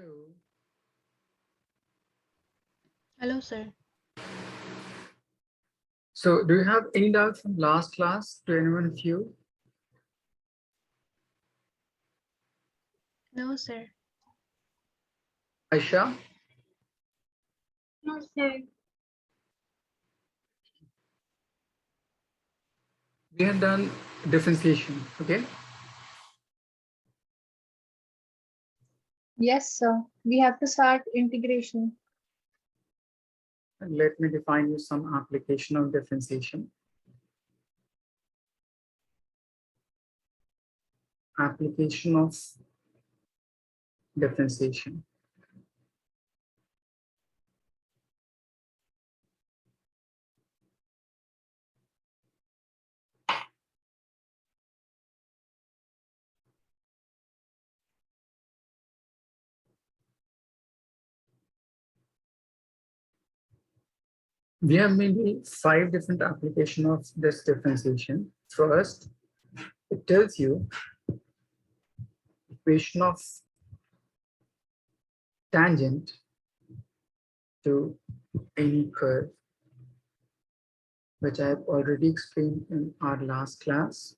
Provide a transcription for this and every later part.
Hello. Hello, sir. So, do you have any doubts from last class to anyone of you? No, sir. Aisha, No, sir. we have done differentiation. Okay. Yes, sir. We have to start integration. And let me define you some application of differentiation. Application of differentiation. We have mainly 5 different application of this differentiation. First, it tells you equation of tangent to any curve, which I have already explained in our last class.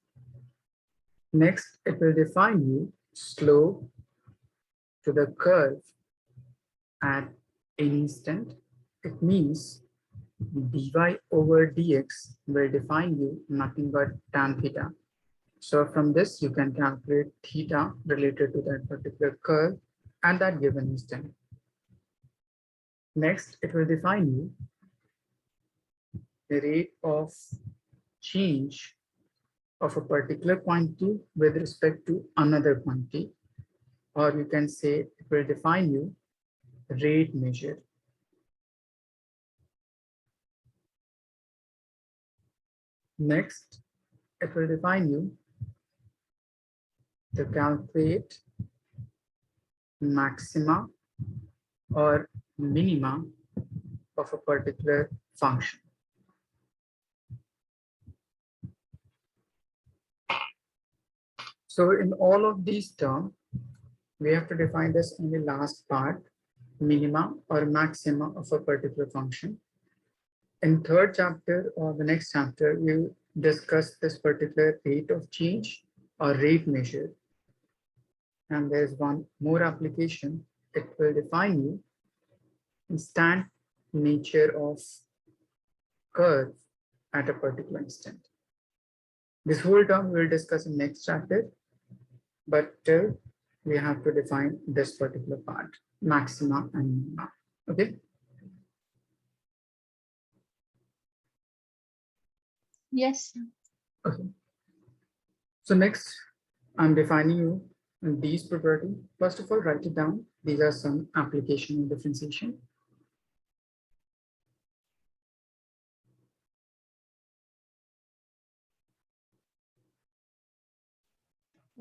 Next, it will define you slope to the curve at any instant. It means dy over dx will define you nothing but tan theta. So from this, you can calculate theta related to that particular curve at that given instant. Next, it will define you the rate of change of a particular quantity with respect to another quantity, or you can say it will define you rate measure. Next, it will define you to calculate maxima or minima of a particular function. So in all of these terms, we have to define this in the last part, minima or maxima of a particular function. In third chapter or the next chapter, we'll discuss this particular rate of change or rate measure. And there's one more application. It will define you instant nature of curve at a particular instant. This whole term we'll discuss in next chapter, but till we have to define this particular part, maxima and minima. Okay. Yes. Okay. So next, I'm defining you these property. First of all, write it down. These are some application of differentiation.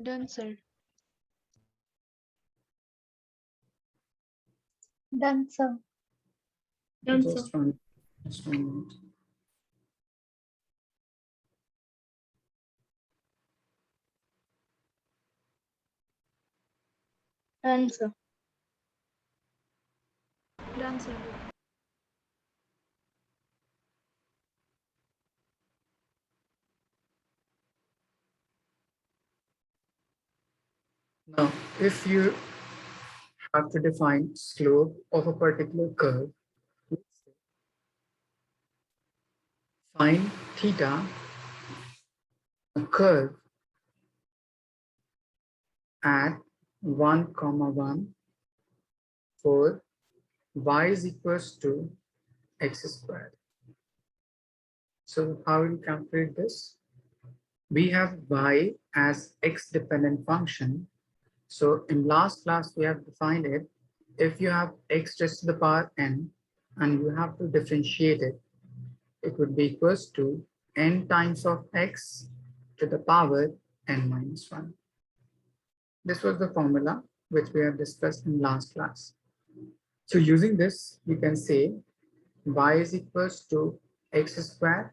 Done, sir. Done, sir. Done, Just sir. just 1 minute. Done, sir. Done, sir. Now, if you have to define slope of a particular curve, find theta, a curve at 1, 1 for y is equals to x squared. So how will you calculate this? We have y as x dependent function. So in last class, we have defined it. If you have x raised to the power n and you have to differentiate it, it would be equals to n times of x to the power n minus 1. This was the formula which we have discussed in last class. So using this, you can say y is equals to x squared.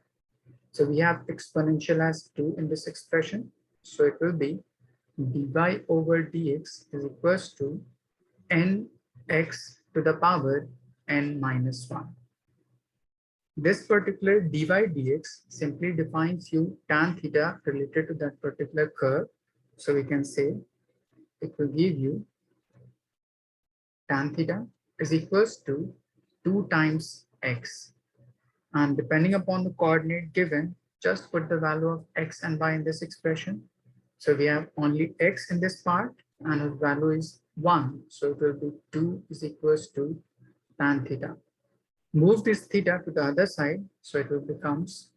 So we have exponential as 2 in this expression. So it will be dy over dx is equals to n x to the power n minus 1. This particular dy dx simply defines you tan theta related to that particular curve. So we can say it will give you tan theta is equals to 2 times x. And depending upon the coordinate given, just put the value of x and y in this expression. So we have only x in this part and its value is 1. So it will be 2 is equals to tan theta. Move this theta to the other side. So it will becomes,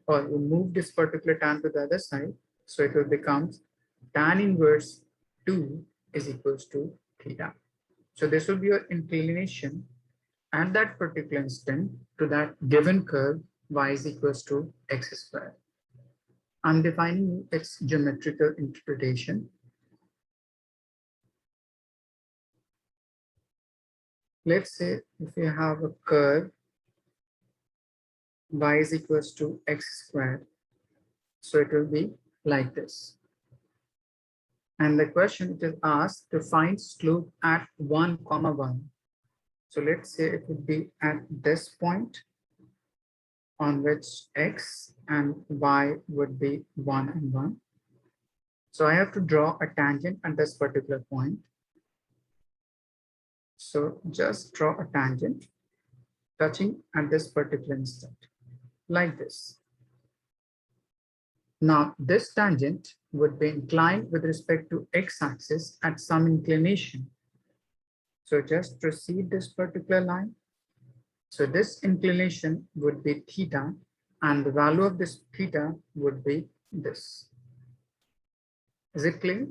or we move this particular tan to the other side. So it will becomes tan inverse 2 is equals to theta. So this will be your inclination at that particular instant to that given curve y is equals to x squared. I'm defining its geometrical interpretation. Let's say if you have a curve y is equals to x squared, so it will be like this. And the question it is asked to find slope at 1, 1. So let's say it would be at this point on which x and y would be 1 and 1. So I have to draw a tangent at this particular point. So just draw a tangent touching at this particular instant, like this. Now this tangent would be inclined with respect to x-axis at some inclination. So just proceed this particular line. So this inclination would be theta, and the value of this theta would be this. Is it clear?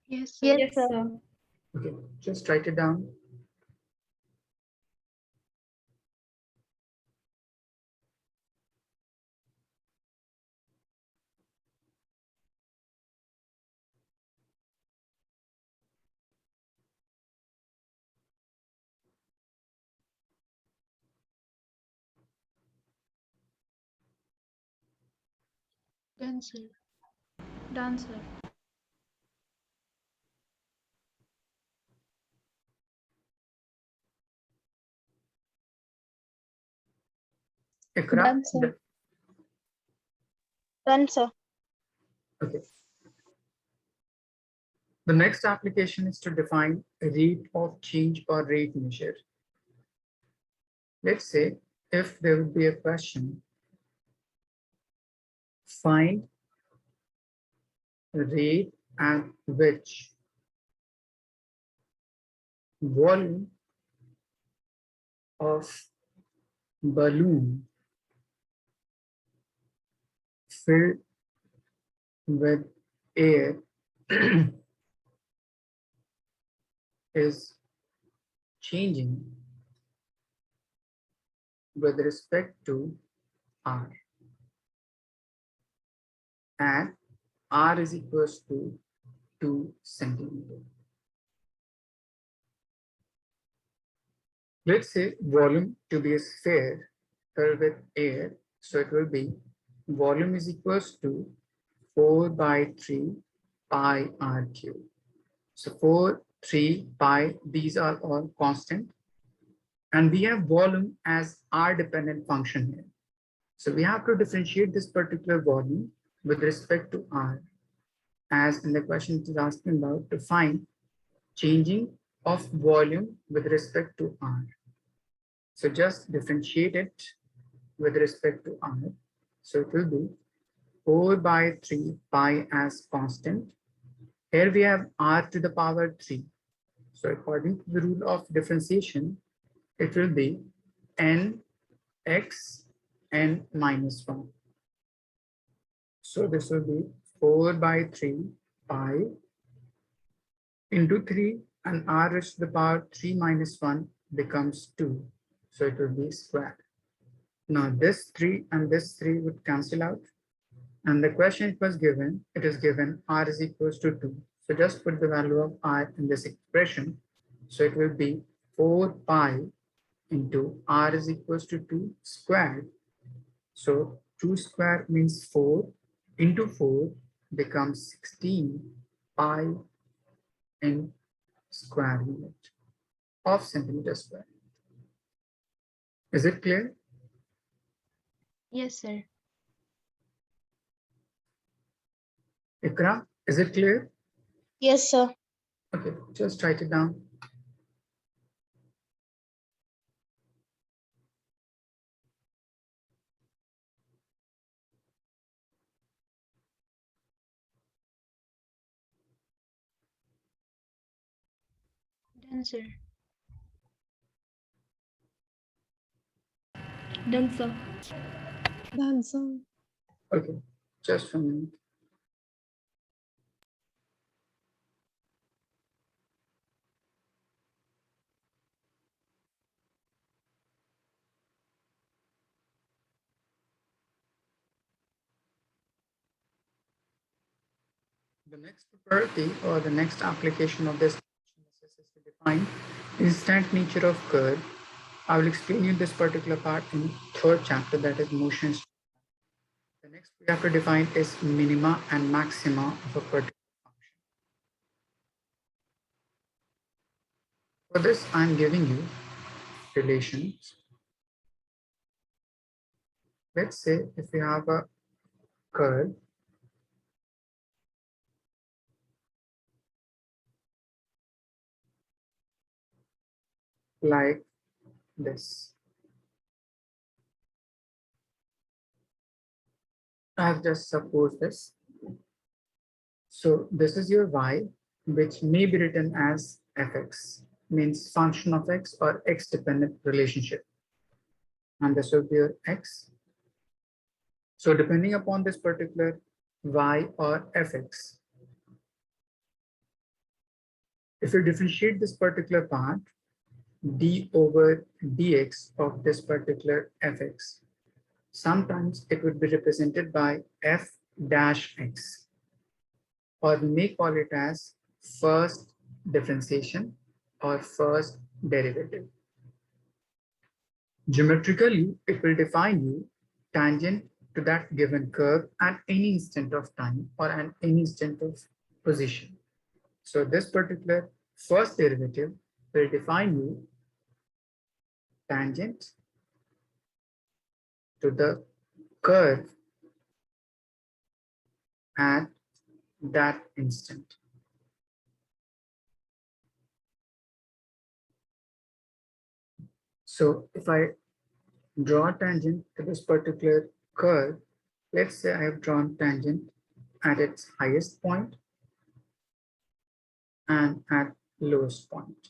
Yes, sir. Yes, sir. Okay, just write it down. Done, sir. Done, sir. Ikra, Done, sir. Done, sir. okay. The next application is to define a rate of change or rate measure. Let's say if there would be a question, find the rate at which volume of balloon filled with air is changing with respect to R, and R is equals to 2 centimeters. Let's say volume to be a sphere filled with air, so it will be volume is equals to 4 by 3 pi r cube. So 4, 3, pi, these are all constant. And we have volume as r dependent function here. So we have to differentiate this particular volume with respect to r. As in the question it is asking about to find changing of volume with respect to r. So just differentiate it with respect to r. So it will be 4 by 3 pi as constant. Here we have r to the power 3. So according to the rule of differentiation, it will be n x n minus 1. So this will be 4 by 3 pi into 3, and r raised to the power 3 minus 1 becomes 2. So it will be squared. Now this 3 and this 3 would cancel out. And the question it was given, it is given r is equals to 2. So just put the value of r in this expression. So it will be 4 pi into r is equals to 2 squared. So 2 square means 4 into 4 becomes 16 pi in square unit of centimeter square. Is it clear? Yes, sir. Ikra, is it clear? Yes, sir. Okay, just write it down. Done, sir. Done, sir. Done, sir. Okay, just a minute. The next property or the next application of this analysis is to define instant nature of curve. I will explain you this particular part in third chapter, that is motions. The next we have to define is minima and maxima of a particular function. For this, I am giving you relations. Let's say if we have a curve like this. I have just supposed this. So this is your y, which may be written as fx, means function of x or x dependent relationship. And this will be your x. So depending upon this particular y or fx, if you differentiate this particular part, d over dx of this particular fx, sometimes it would be represented by f dash x, or we may call it as first differentiation or first derivative. Geometrically, it will define you tangent to that given curve at any instant of time or at any instant of position. So this particular first derivative will define you tangent to the curve at that instant. So if I draw a tangent to this particular curve, let's say I have drawn tangent at its highest point and at lowest point.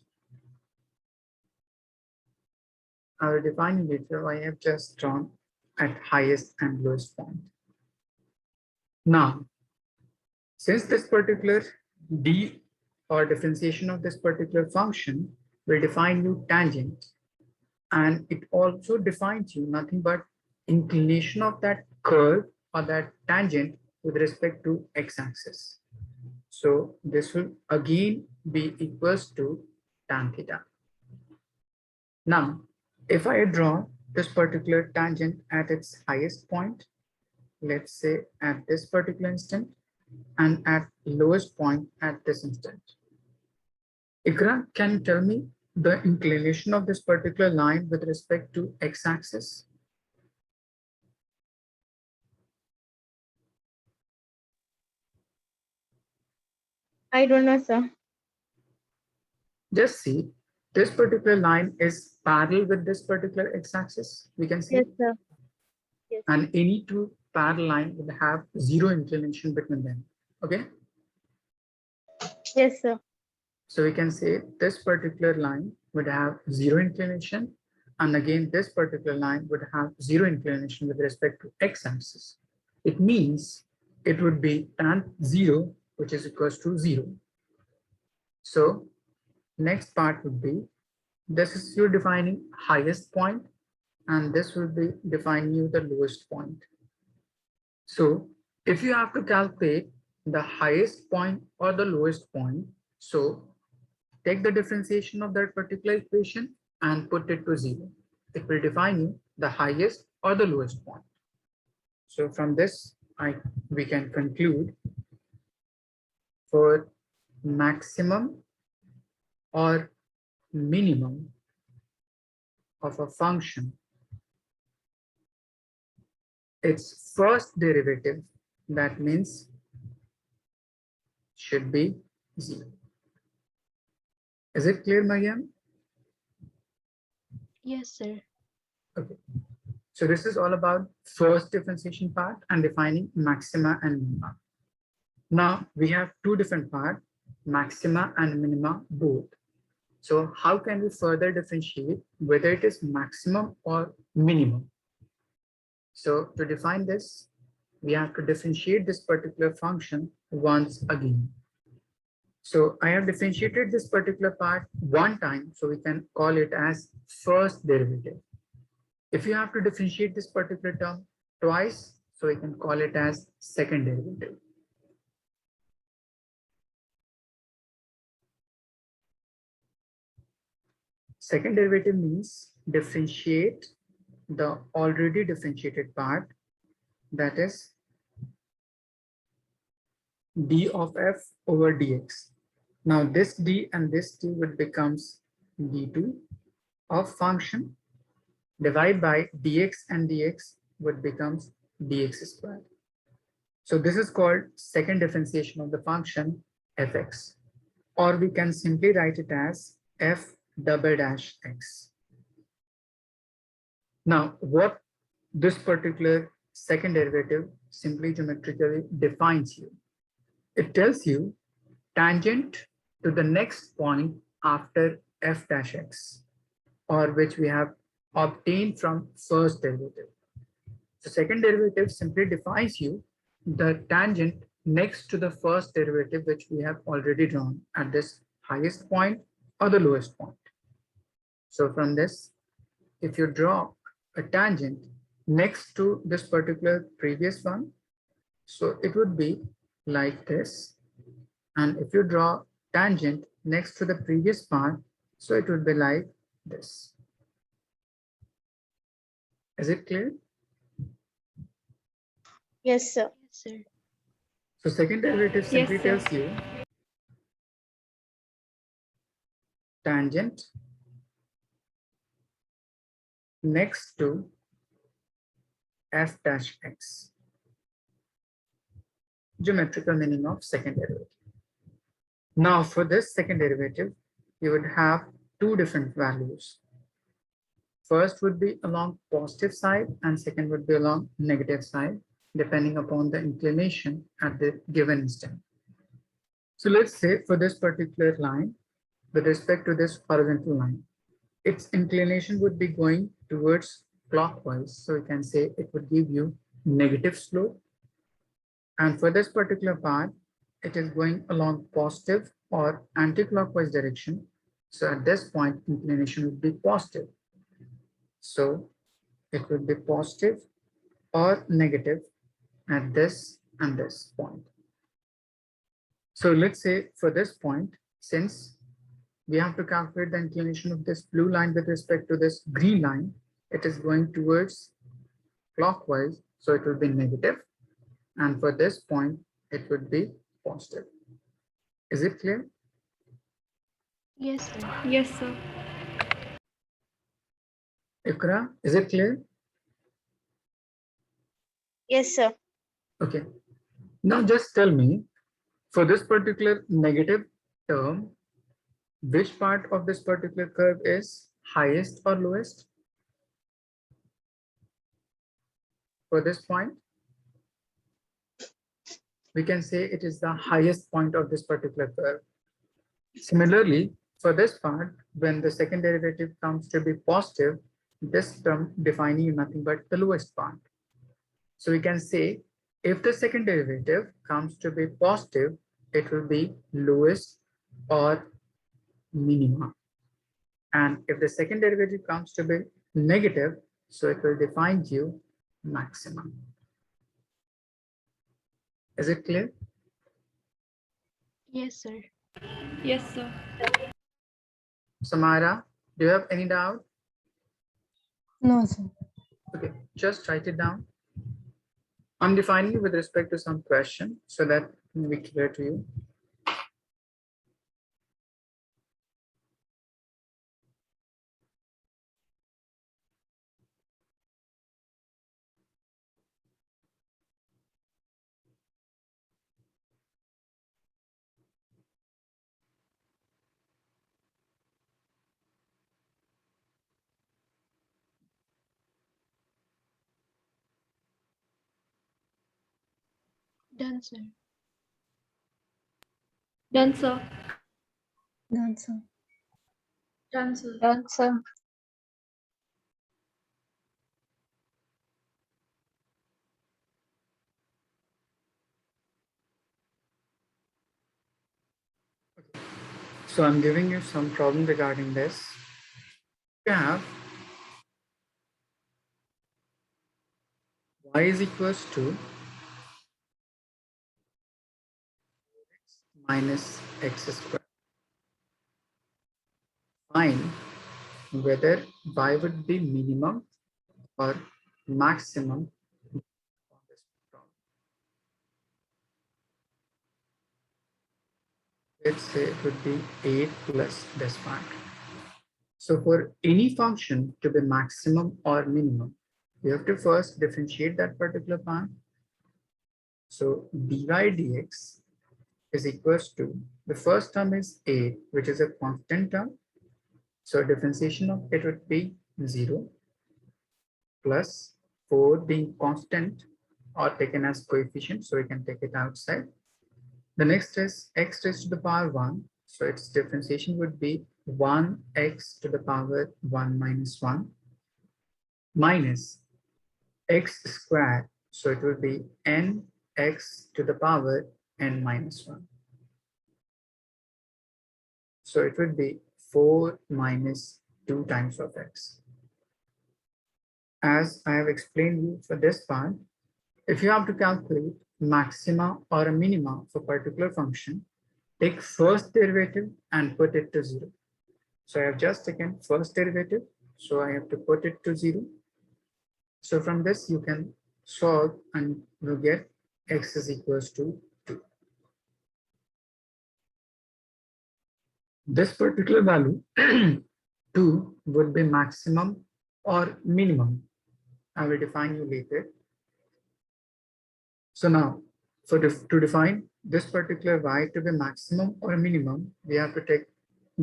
I will define it later. I have just drawn at highest and lowest point. Now, since this particular d or differentiation of this particular function will define you tangent, and it also defines you nothing but inclination of that curve or that tangent with respect to x-axis. So this will again be equals to tan theta. Now, if I draw this particular tangent at its highest point, let's say at this particular instant, and at lowest point at this instant. Ikra, can you tell me the inclination of this particular line with respect to x-axis? I don't know, sir. Just see, this particular line is parallel with this particular x-axis. We can see, Yes, sir. Yes. and any two parallel line would have zero inclination between them. Okay, Yes, sir. so we can say this particular line would have zero inclination, and again this particular line would have zero inclination with respect to x-axis. It means it would be tan 0, which is equals to 0. So next part would be, this is you defining highest point, and this will be defining you the lowest point. So if you have to calculate the highest point or the lowest point, so take the differentiation of that particular equation and put it to 0. It will define you the highest or the lowest point. So from this, we can conclude for maximum or minimum of a function, its first derivative, that means should be 0. Is it clear, Mariam? Yes, sir. Okay. So this is all about first differentiation part and defining maxima and minima. Now we have two different parts, maxima and minima both. So how can we further differentiate whether it is maximum or minimum? So to define this, we have to differentiate this particular function once again. So I have differentiated this particular part one time, so we can call it as first derivative. If you have to differentiate this particular term twice, so we can call it as second derivative. Second derivative means differentiate the already differentiated part, that is d of f over dx. Now this d and this d would becomes d2 of function divided by dx and dx would becomes dx squared. So this is called second differentiation of the function fx, or we can simply write it as f double dash x. Now what this particular second derivative simply geometrically defines you. It tells you tangent to the next point after f dash x, or which we have obtained from first derivative. So second derivative simply defines you the tangent next to the first derivative, which we have already drawn at this highest point or the lowest point. So from this, if you draw a tangent next to this particular previous one, so it would be like this. And if you draw tangent next to the previous part, so it would be like this. Is it clear? Yes, sir. Yes, sir. So second derivative simply sir. tells you tangent next to f dash x. Geometrical meaning of second derivative. Now for this second derivative, you would have two different values. First would be along positive side and second would be along negative side, depending upon the inclination at the given instant. So let's say for this particular line, with respect to this horizontal line, its inclination would be going towards clockwise. So we can say it would give you negative slope. And for this particular part, it is going along positive or anti-clockwise direction. So at this point, inclination would be positive. So it would be positive or negative at this and this point. So let's say for this point, since we have to calculate the inclination of this blue line with respect to this green line, it is going towards clockwise, so it will be negative. And for this point, it would be positive. Is it clear? Yes, sir. Yes, sir. Ikra, is it clear? Yes, sir. Okay. Now just tell me, for this particular negative term, which part of this particular curve is highest or lowest? For this point, we can say it is the highest point of this particular curve. Similarly, for this part, when the second derivative comes to be positive, this term defining nothing but the lowest part. So we can say if the second derivative comes to be positive, it will be lowest or minima. And if the second derivative comes to be negative, so it will define you maximum. Is it clear? Yes, sir. Yes, sir. Samara, do you have any doubt? No, sir. Okay, just write it down. I'm defining with respect to some question so that it will be clear to you. Done, sir. Done, sir. Done, sir. Done, sir. Done, sir. So I'm giving you some problem regarding this. You have y is equals to minus x squared. Find whether y would be minimum or maximum on this problem. Let's say it would be 8 plus this part. So for any function to be maximum or minimum, you have to first differentiate that particular part. So dy dx is equals to, the first term is 8, which is a constant term. So differentiation of it would be 0 plus 4 being constant or taken as coefficient. So we can take it outside. The next is x raised to the power 1. So its differentiation would be 1x to the power 1 minus 1 minus x squared. So it will be nx to the power n minus 1. So it would be 4 minus 2 times of x. As I have explained you for this part, if you have to calculate maxima or a minima for particular function, take first derivative and put it to 0. So I have just taken first derivative, so I have to put it to 0. So from this you can solve and you get x is equals to 2. This particular value 2 would be maximum or minimum. I will define you later. So now to define this particular y to be maximum or minimum, we have to take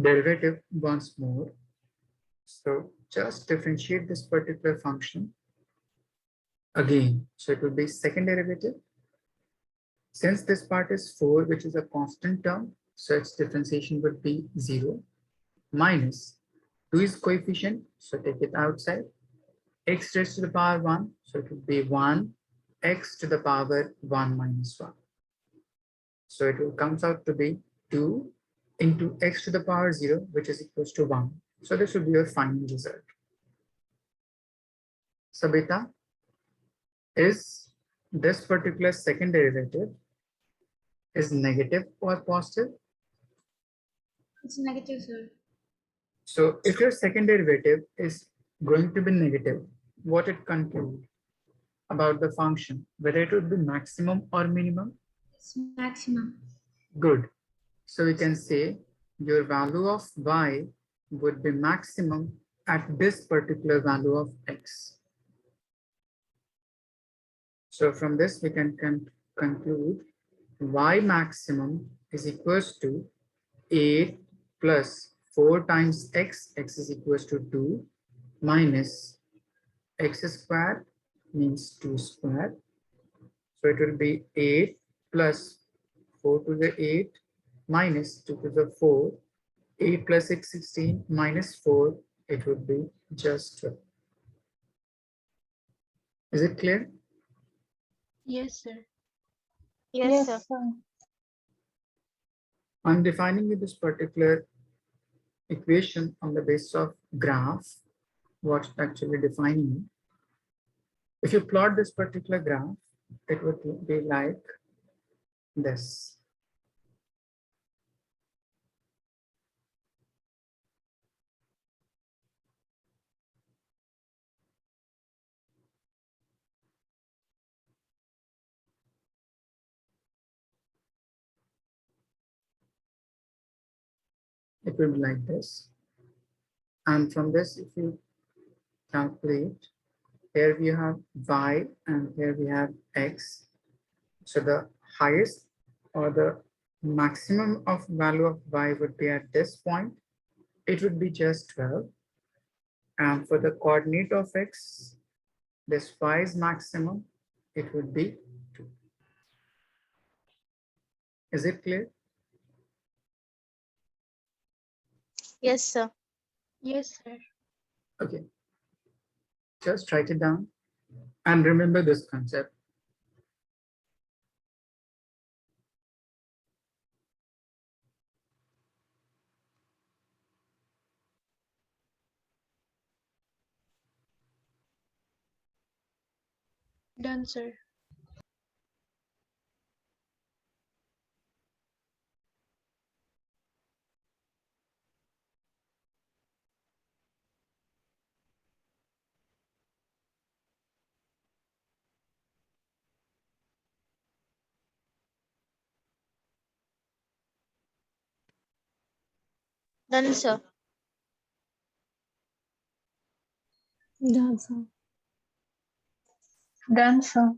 derivative once more. So just differentiate this particular function again. So it will be second derivative. Since this part is 4, which is a constant term, so its differentiation would be 0 minus 2 is coefficient, so take it outside. X raised to the power 1, so it would be 1 x to the power 1 minus 1. So it will comes out to be 2 into x to the power 0, which is equals to 1. So this will be your final result. So beta, is this particular second derivative is negative or positive? It's negative, sir. So if your second derivative is going to be negative, what it concludes about the function, whether it would be maximum or minimum? It's maximum. Good. So we can say your value of y would be maximum at this particular value of x. So from this we can conclude y maximum is equals to 8 plus 4 times x is equals to 2 minus x squared means 2 squared. So it will be 8 plus 4 to the 8 minus 2 to the 4. 8 plus 6, 16 minus 4, it would be just 12. Is it clear? Yes, sir. Yes, sir. I'm defining with this particular equation on the basis of graph, what's actually defining. If you plot this particular graph, it would be like this. It will be like this. And from this, if you calculate, here we have y and here we have x. So the highest or the maximum of value of y would be at this point. It would be just 12. And for the coordinate of x, this y is maximum, it would be 2. Is it clear? Yes, sir. Yes, sir. Okay. Just write it down and remember this concept. Done, sir. Done, sir. Done, sir. Done, sir.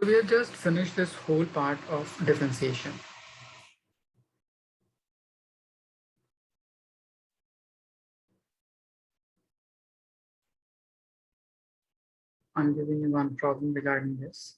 So we have just finished this whole part of differentiation. I'm giving you one problem regarding this.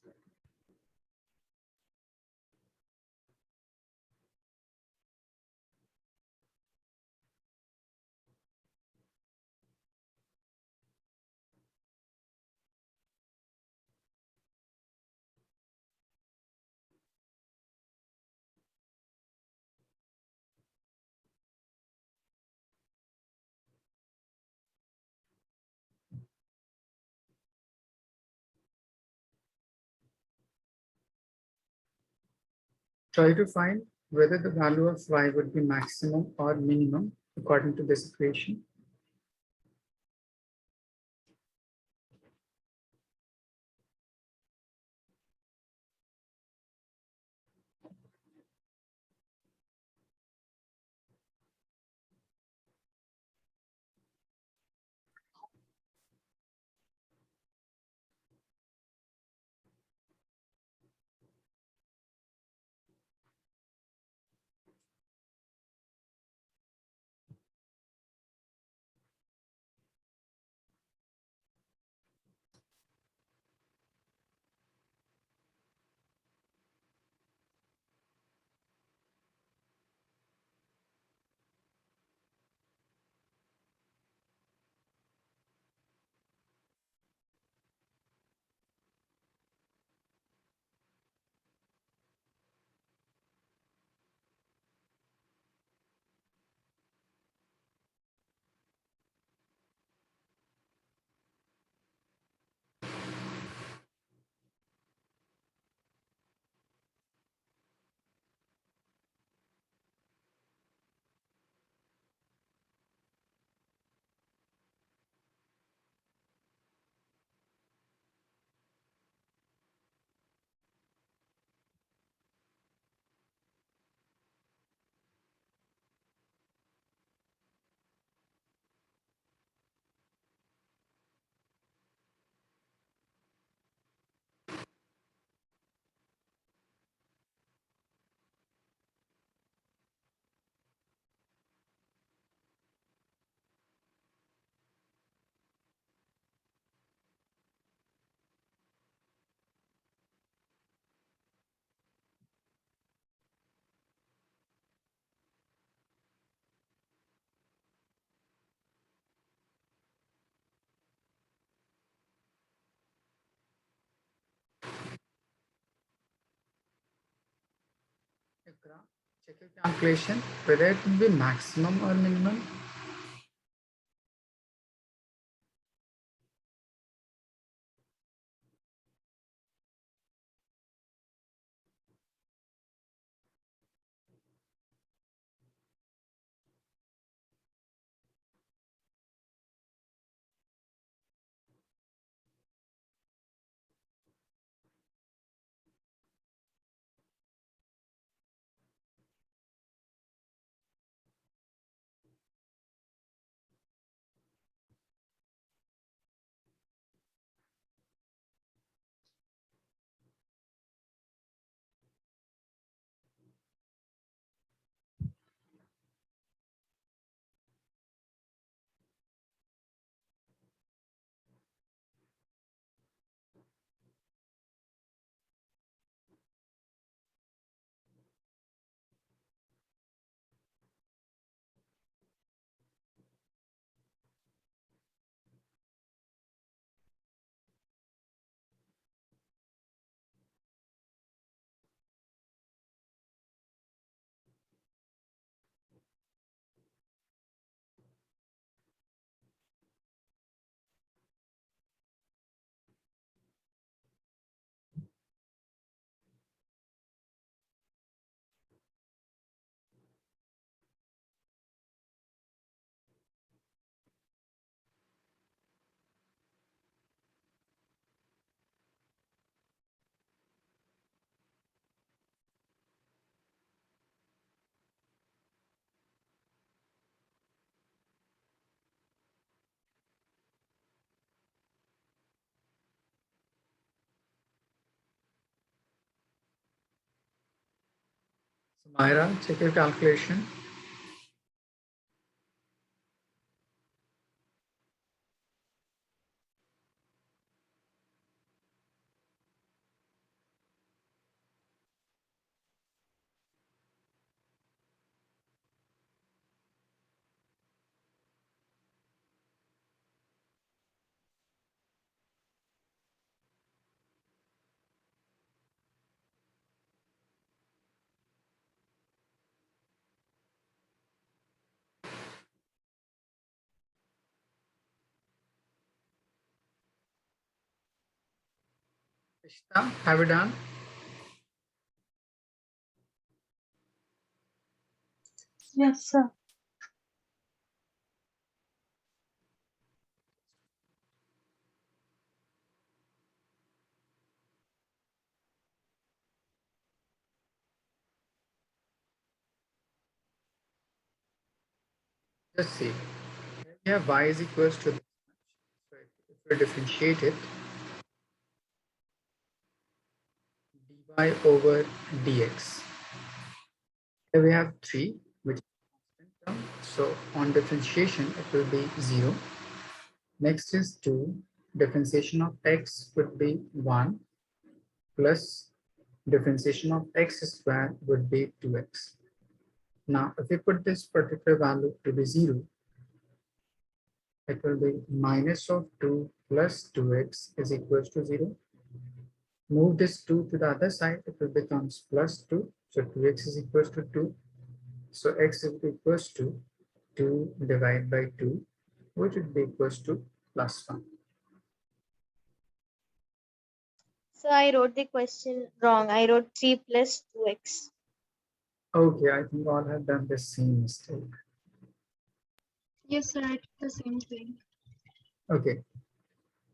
Try to find whether the value of y would be maximum or minimum according to this equation. Ikra, check your calculation whether it will be maximum or minimum. Myra, check your calculation. Ishita, have you done? Yes, sir. Just see. We have y is equals to this much. So if we differentiate it, dy over dx. Here we have 3, which is constant term. So on differentiation, it will be 0. Next is 2. Differentiation of x would be 1 plus differentiation of x squared would be 2x. Now, if we put this particular value to be 0, it will be minus of 2 plus 2x is equals to 0. Move this 2 to the other side, it will becomes plus 2. So 2x is equals to 2. So x is equals to 2 divided by 2, which would be equals to plus 1. So I wrote the question wrong. I wrote 3 plus 2x. Okay, I think all have done the same mistake. Yes, sir. I did the same thing. Okay,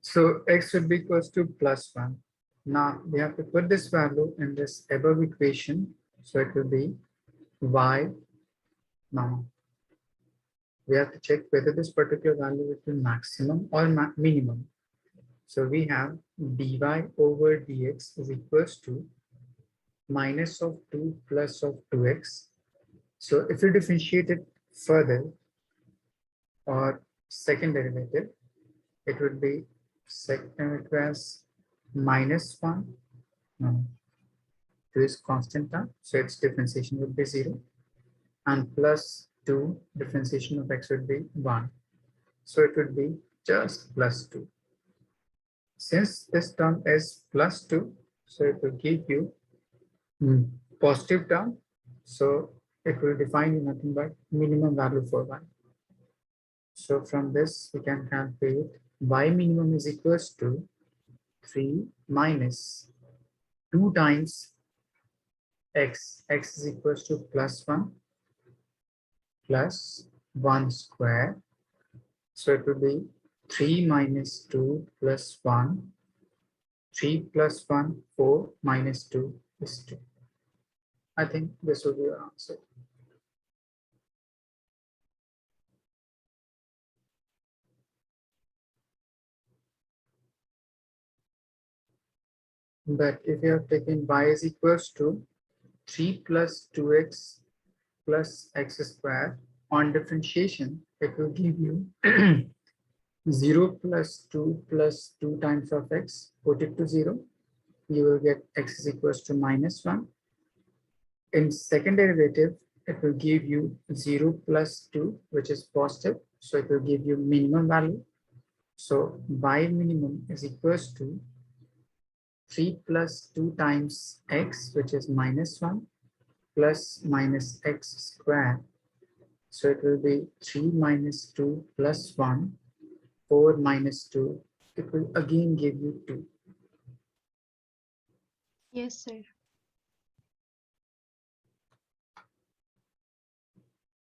so x would be equals to plus 1. Now we have to put this value in this above equation. So it will be y. Now we have to check whether this particular value is the maximum or minimum. So we have dy over dx is equals to minus of 2 plus of 2x. So if you differentiate it further or second derivative, it would be second as minus 1. No, 2 is constant term, so its differentiation would be 0. And plus 2, differentiation of x would be 1. So it would be just plus 2. Since this term is plus 2, so it will give you positive term. So it will define nothing but minimum value for y. So from this, we can calculate y minimum is equals to 3 minus 2 times x. X is equals to plus 1 plus 1 square. So it will be 3 minus 2 plus 1. 3 plus 1, 4 minus 2 is 2. I think this will be your answer. But if you have taken y is equals to 3 plus 2x plus x squared on differentiation, it will give you 0 plus 2 plus 2 times of x, put it to 0, you will get x is equals to minus 1. In second derivative, it will give you 0 plus 2, which is positive, so it will give you minimum value. So y minimum is equals to 3 plus 2 times x, which is minus 1, plus minus x squared. So it will be 3 minus 2 plus 1, 4 minus 2. It will again give you 2. Yes, sir.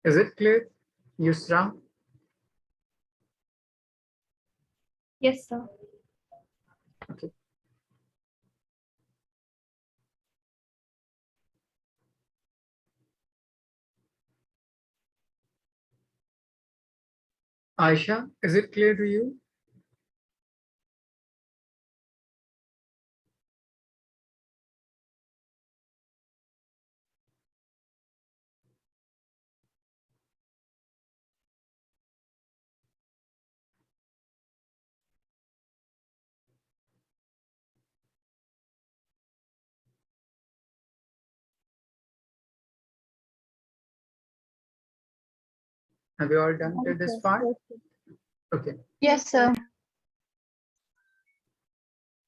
Is it clear, Yusra? Yes, sir. Okay. Aisha, is it clear to you? Have you all done to this Yes, part? yes, Okay. Yes, sir.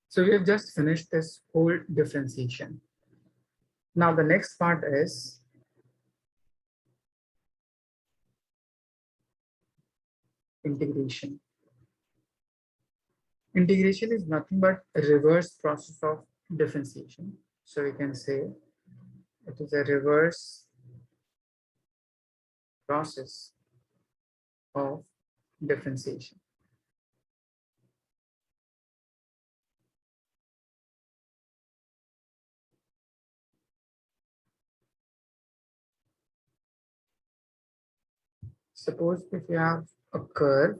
So we have just finished this whole differentiation. Now the next part is integration. Integration is nothing but a reverse process of differentiation. So we can say it is a reverse process of differentiation. Suppose if you have a curve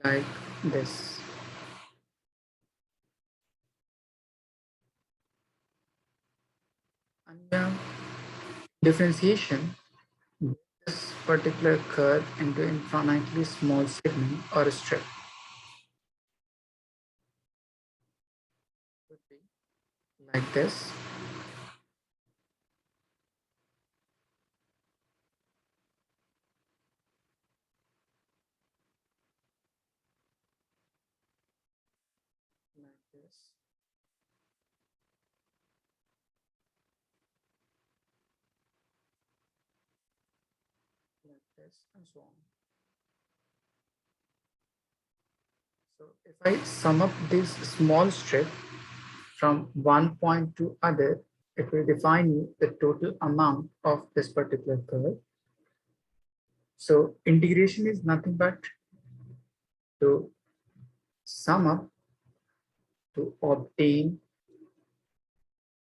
like this. Under differentiation, this particular curve into infinitely small segment or a strip would be like this. Like this. Like this, and so on. So if I sum up this small strip from one point to other, it will define you the total amount of this particular curve. So integration is nothing but to sum up to obtain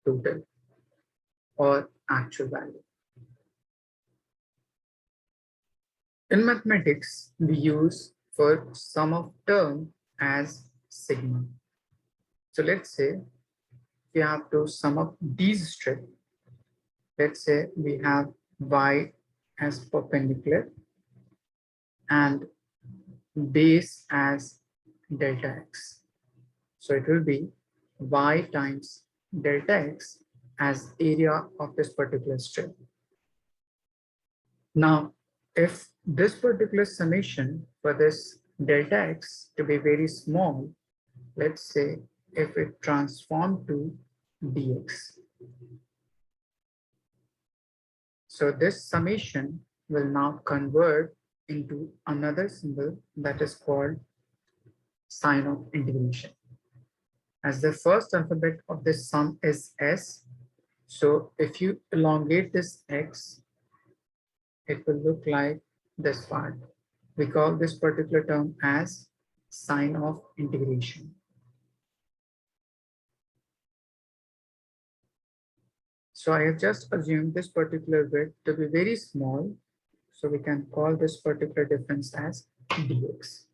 total or actual value. In mathematics, we use for sum of term as sigma. So let's say we have to sum up these strips. Let's say we have y as perpendicular and base as delta x. So it will be y times delta x as area of this particular strip. Now, if this particular summation for this delta x to be very small, let's say if it transform to dx. So this summation will now convert into another symbol that is called sign of integration. As the first alphabet of this sum is S, so if you elongate this X, it will look like this part. We call this particular term as sign of integration. So I have just assumed this particular bit to be very small. So we can call this particular difference as dx.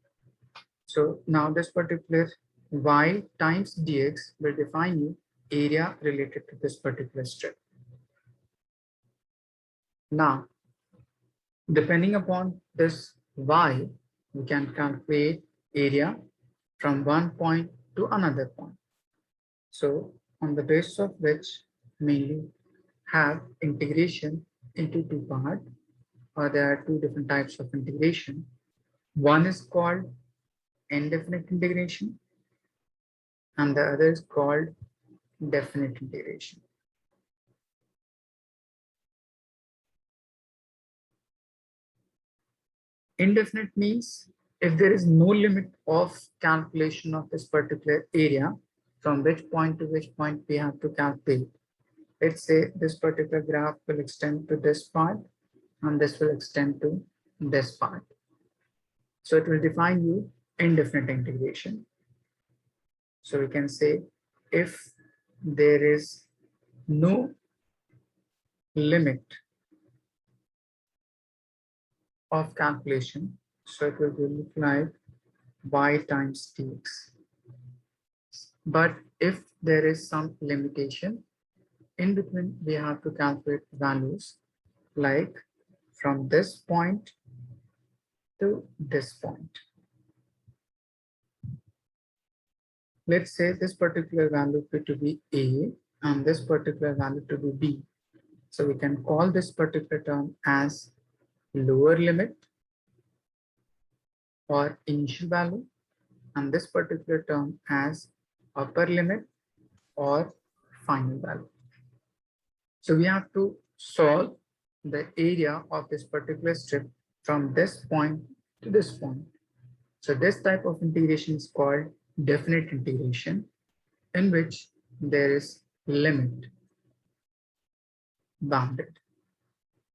So now this particular y times dx will define you area related to this particular strip. Now, depending upon this y, we can calculate area from one point to another point. So on the basis of which mainly have integration into two parts, or there are two different types of integration. One is called indefinite integration and the other is called definite integration. Indefinite means if there is no limit of calculation of this particular area, from which point to which point we have to calculate. Let's say this particular graph will extend to this part and this will extend to this part. So it will define you indefinite integration. So we can say if there is no limit of calculation, so it will look like y times dx. But if there is some limitation, in between we have to calculate values like from this point to this point. let's say this particular value to be A and this particular value to be B. So we can call this particular term as lower limit or initial value, and this particular term as upper limit or final value. So we have to solve the area of this particular strip from this point to this point. So this type of integration is called definite integration, in which there is limit bounded.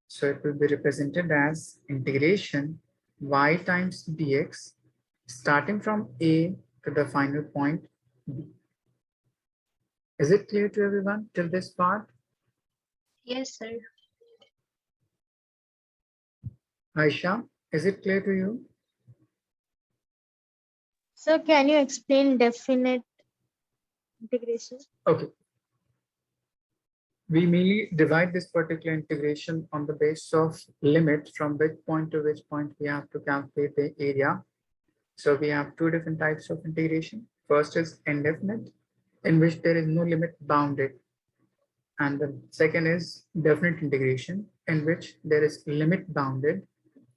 So it will be represented as integration y times dx starting from A to the final point B. Is it clear to everyone till this part? Yes, sir. Aisha, is it clear to you? So can you explain definite integration? Okay. We mainly divide this particular integration on the basis of limit from which point to which point we have to calculate the area. So we have two different types of integration. First is indefinite, in which there is no limit bounded. And the second is definite integration, in which there is limit bounded.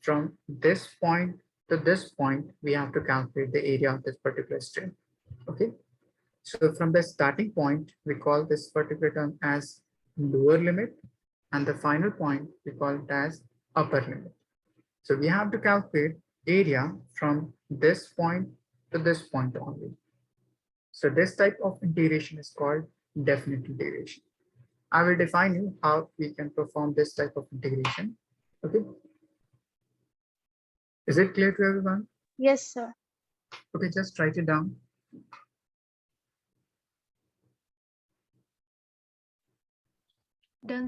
From this point to this point, we have to calculate the area of this particular string. Okay. So from the starting point, we call this particular term as lower limit, and the final point we call it as upper limit. So we have to calculate area from this point to this point only. So this type of integration is called definite integration. I will define you how we can perform this type of integration. Okay. Is it clear to everyone? Yes, sir. Okay, just write it down. Done.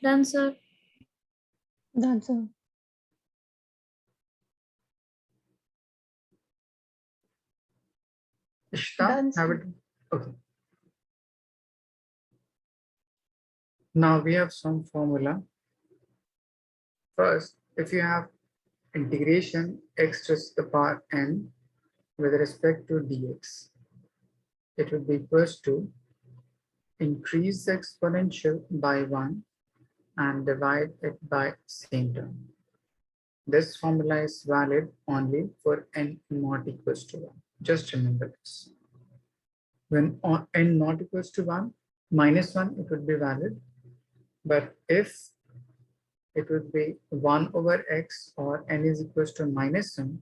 Done, sir. Done, sir. Ishta, Done, have sir. it. Okay. Now we have some formula. First, if you have integration x to the power n with respect to dx, it will be equals to increase the exponential by 1 and divide it by same term. This formula is valid only for n not equals to 1. Just remember this. When n not equals to 1, minus 1, it would be valid. But if it would be 1 over x or n is equals to minus 1,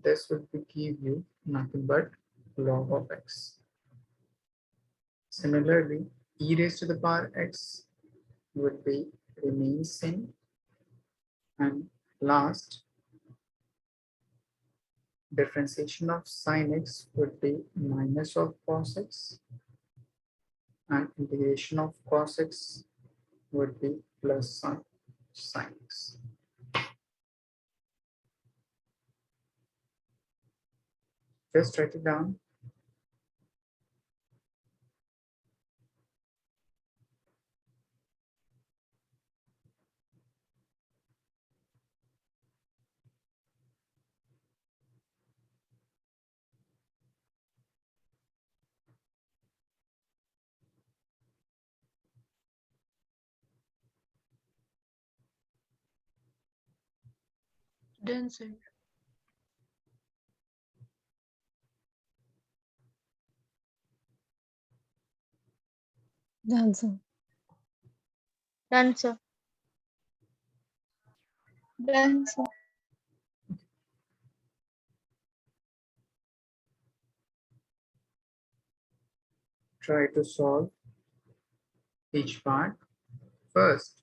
this would be give you nothing but log of x. Similarly, e raised to the power x would be remain same. And last, differentiation of sin x would be minus of cos x, and integration of cos x would be plus sin x. Just write it down. Done, sir. Done, sir. Done, sir. Done, sir. Try to solve each part first.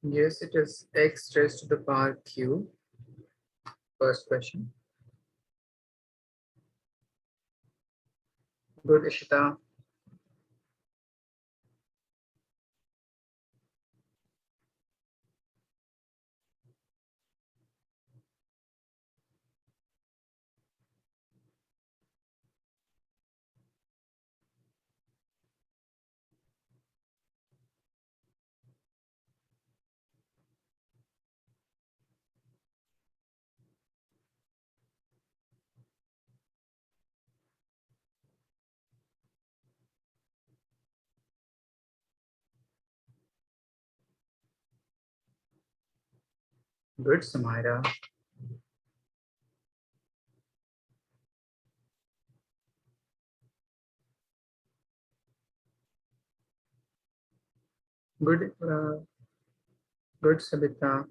Yes, it is x raised to the power q. First question. Good, Ishita. Good, Samaira. Good, good, Sabita.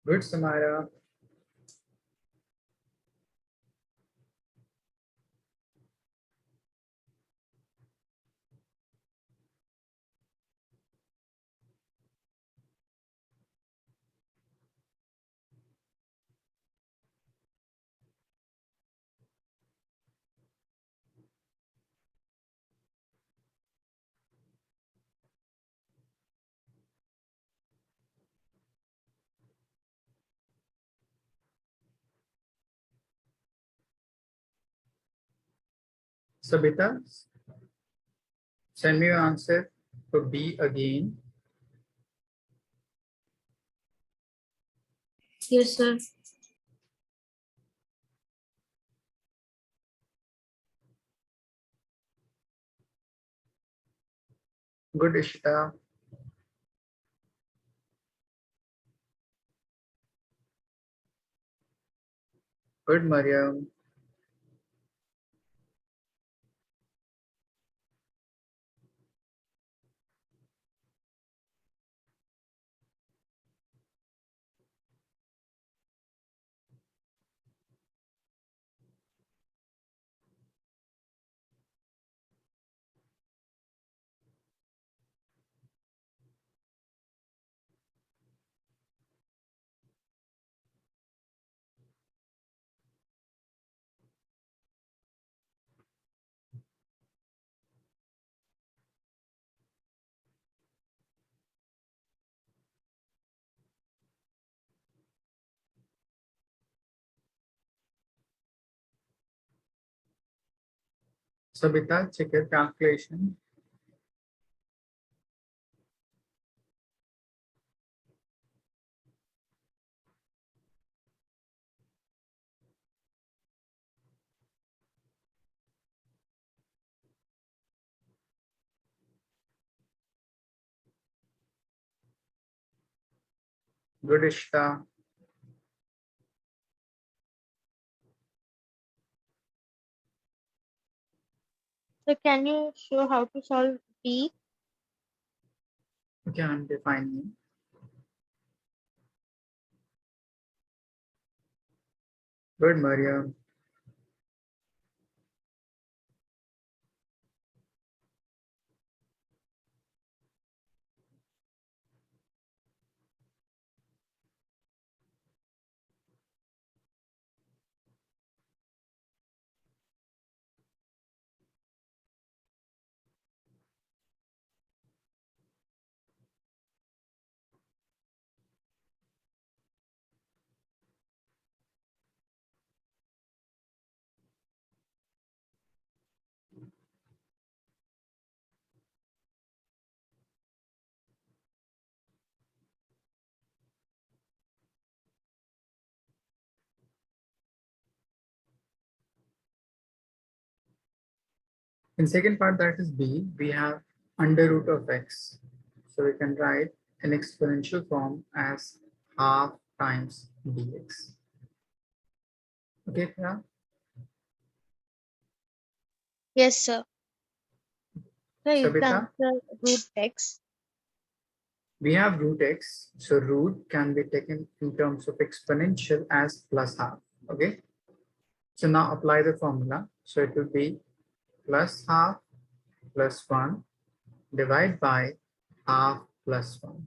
Good, Samara. Sabita, send me your answer for B again. Yes, sir. Good, Ishita. Good, Mariam. Sabita, check your calculation. Good, Ishita. So can you show how to solve B? Okay, I'm defining. Good, Mariam. In second part, that is B, we have under root of x. So we can write an exponential form as half times dx. Okay, Priya? Yes, sir. So is the Sabita, answer root x? we have root x. So root can be taken in terms of exponential as plus half. Okay. So now apply the formula. So it will be plus half plus 1 divide by half plus 1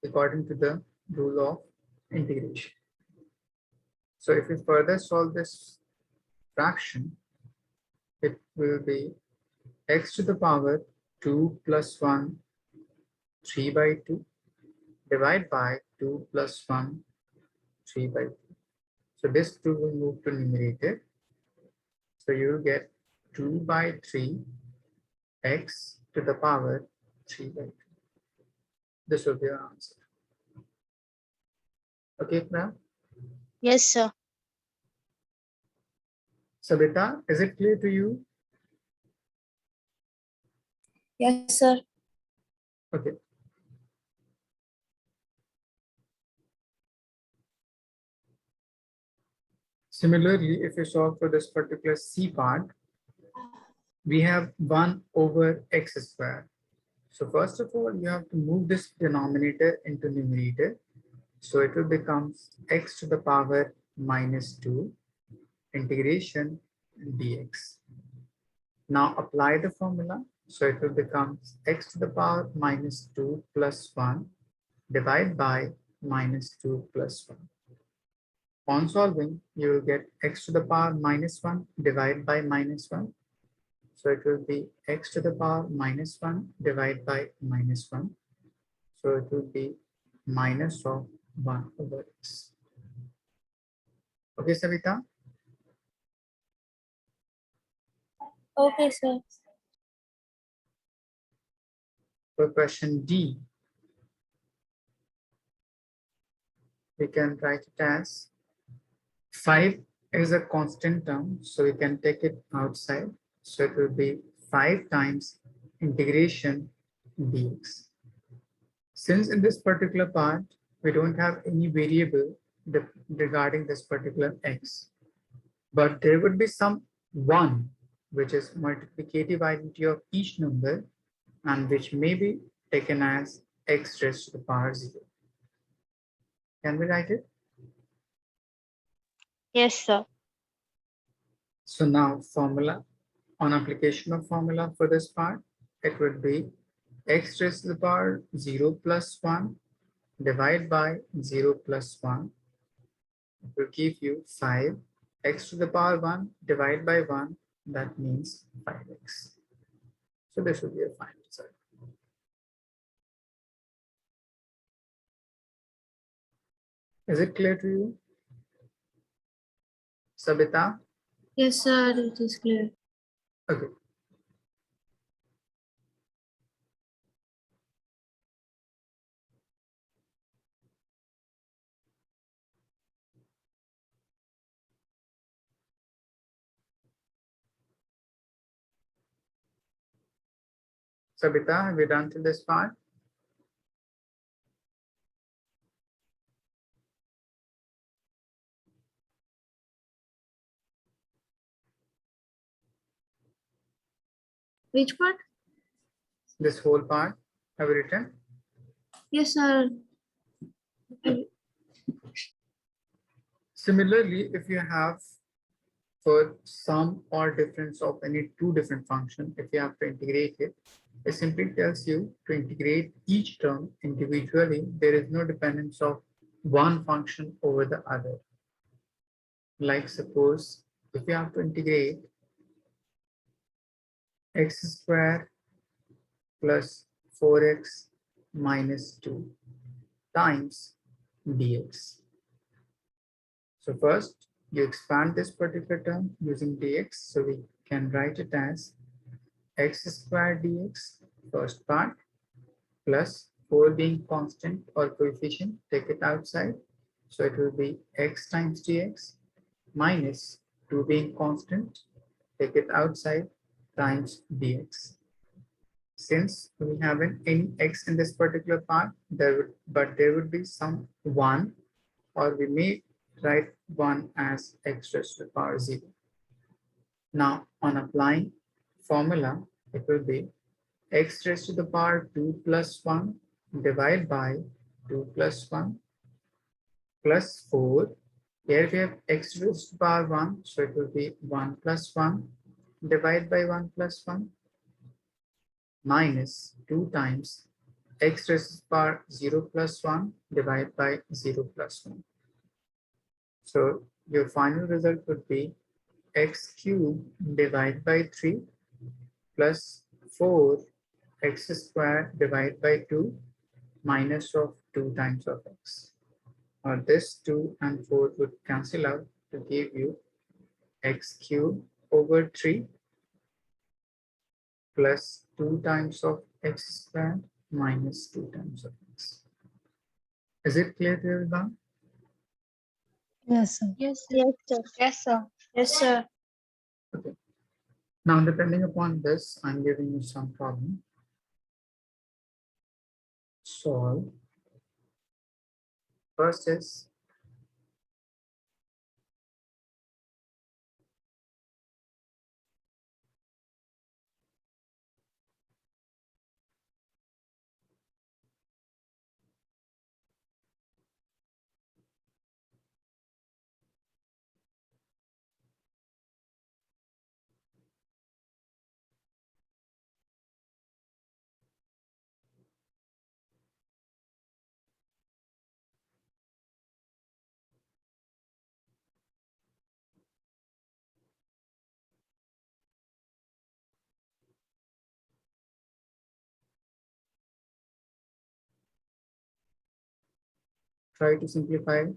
according to the rule of integration. So if we further solve this fraction, it will be x to the power 2 plus 1 3 by 2 divide by 2 plus 1 3 by 2. So this 2 will move to numerator. So you will get 2 by 3 x to the power 3 by 2. This will be our answer. Okay, now, Yes, sir. Sabita, is it clear to you? Yes, sir. Okay. Similarly, if you solve for this particular C part, we have 1 over x squared. So first of all, you have to move this denominator into numerator. So it will become x to the power minus 2 integration dx. Now apply the formula. So it will become x to the power minus 2 plus 1 divided by minus 2 plus 1. On solving, you will get x to the power minus 1 divided by minus 1. So it will be x to the power minus 1 divided by minus 1. So it will be minus of 1 over x. Okay, Savita? Okay, sir. For question D, we can write it as 5 is a constant term, so we can take it outside. So it will be 5 times integration dx. Since in this particular part, we don't have any variable regarding this particular x, but there would be some 1, which is multiplicative identity of each number and which may be taken as x raised to the power 0. Can we write it? Yes, sir. So now formula, on application of formula for this part, it would be x raised to the power 0 plus 1 divided by 0 plus 1. It will give you 5 x to the power 1 divided by 1. That means 5x. So this will be a final result. Is it clear to you? Sabita? Yes, sir. It is clear. Okay. Sabita, have you done to this part? Which part? This whole part, have you written? Yes, sir. Similarly, if you have for sum or difference of any two different functions, if you have to integrate it, it simply tells you to integrate each term individually. There is no dependence of one function over the other. Like suppose if you have to integrate x squared plus 4x minus 2 times dx. So first you expand this particular term using dx, so we can write it as x squared dx, first part, plus 4 being constant or coefficient, take it outside. So it will be x times dx minus 2 being constant, take it outside, times dx. Since we haven't any x in this particular part, there would be some 1, or we may write 1 as x raised to the power 0. Now on applying formula, it will be x raised to the power 2 plus 1 divided by 2 plus 1 plus 4. Here we have x raised to the power 1, so it will be 1 plus 1 divide by 1 plus 1 minus 2 times x raised to the power 0 plus 1 divided by 0 plus 1. So your final result would be x cube divided by 3 plus 4 x square divided by 2 minus of 2 times of x. Or this 2 and 4 would cancel out to give you x cube over 3 plus 2 times of x squared minus 2 times of x. Is it clear to everyone? Yes, sir. Yes, sir. Yes, sir. Yes, sir. Yes, sir. Okay. Now, depending upon this, I'm giving you some problem. Solve. First is try to simplify it.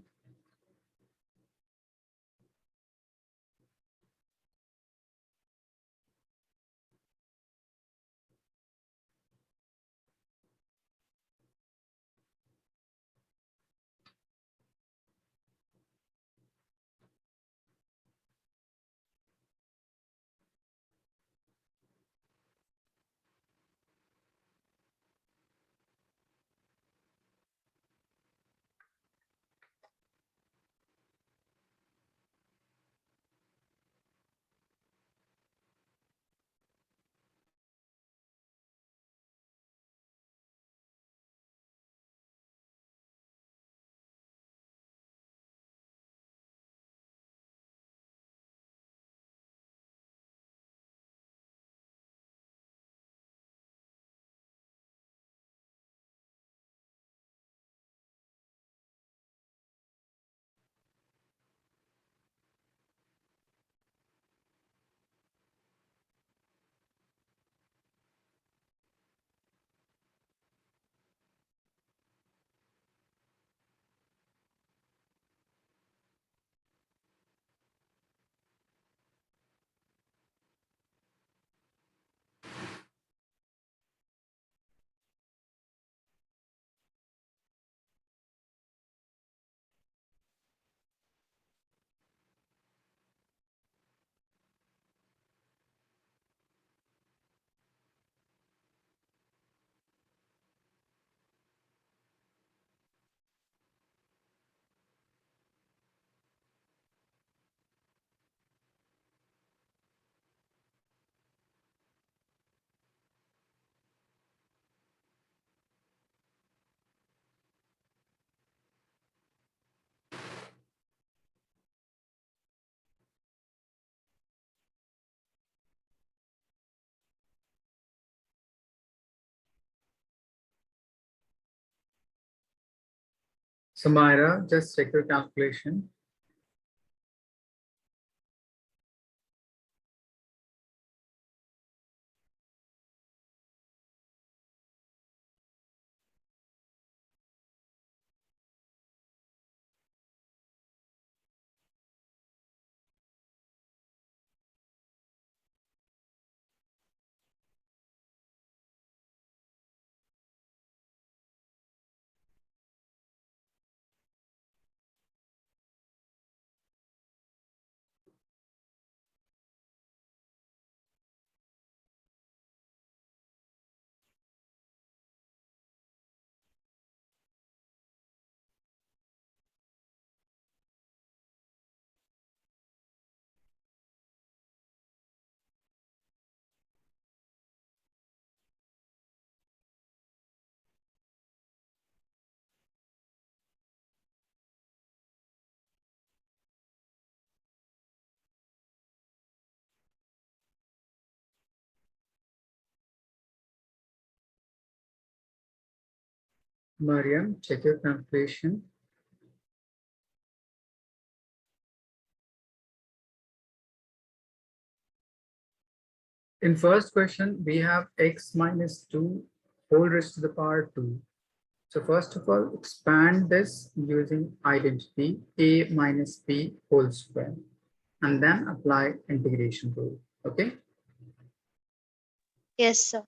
So Myra, just check your calculation. Mariam, check your calculation. In first question, we have x minus 2 whole raised to the power 2. So first of all, expand this using identity a minus b whole square and then apply integration rule. Okay. Yes, sir.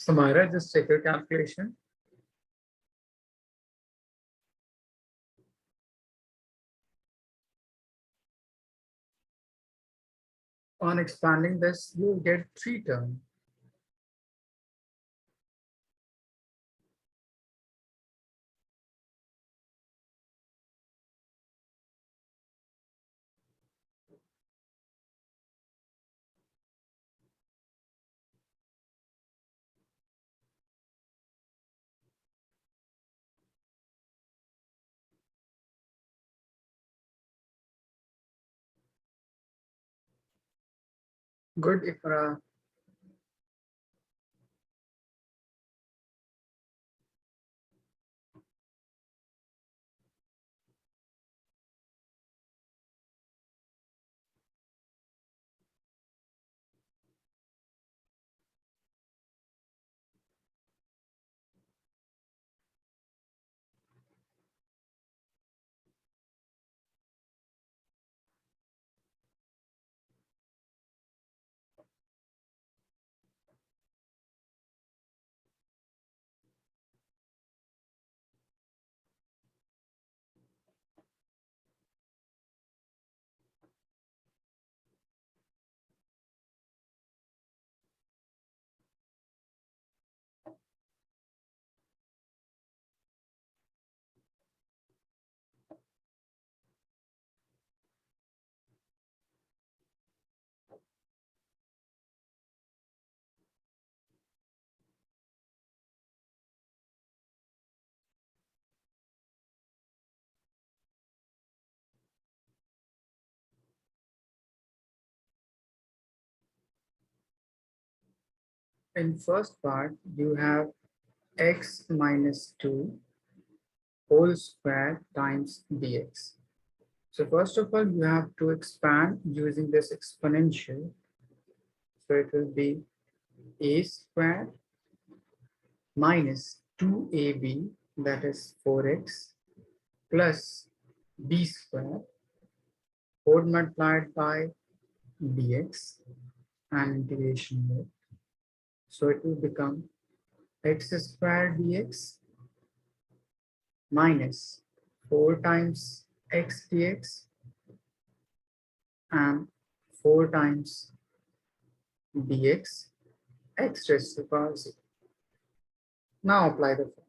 Samara, just check your calculation. On expanding this, you'll get 3 terms. Good, Ikra. in first part, you have x minus 2 whole square times dx. So first of all, you have to expand using this exponential. So it will be a square minus 2ab, that is 4x, plus b square, 4 multiplied by dx, and integration with. So it will become x square dx minus 4 times x dx and 4 times dx x raised to the power 0. Now apply the formula.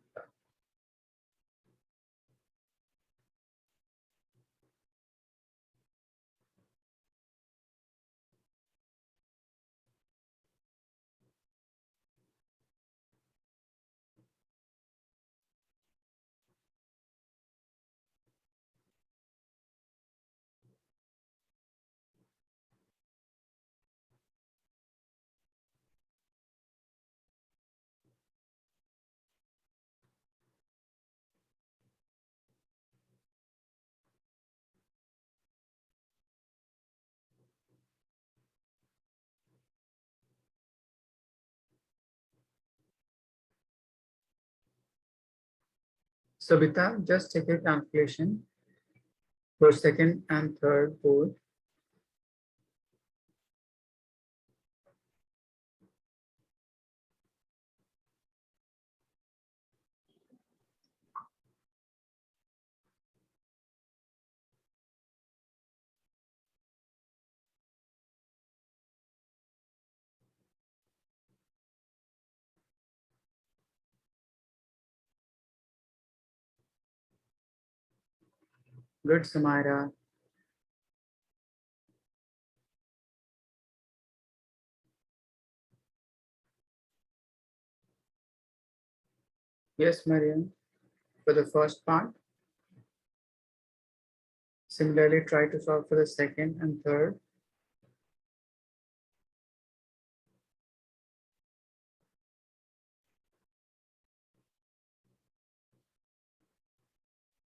Sabita, just take a calculation for second and third both. Good, Samira. Yes, Mariam. For the first part, similarly try to solve for the second and third.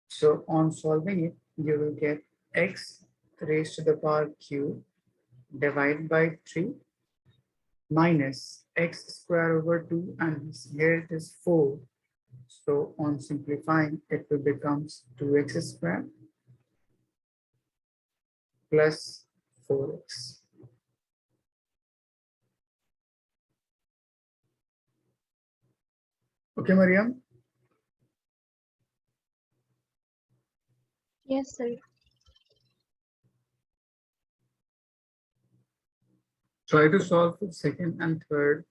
So on solving it, you will get x raised to the power q divided by 3 minus x square over 2, and here it is 4. So on simplifying, it will become 2x square plus 4x. Okay, Mariam? Yes, sir. Try to solve for second and third.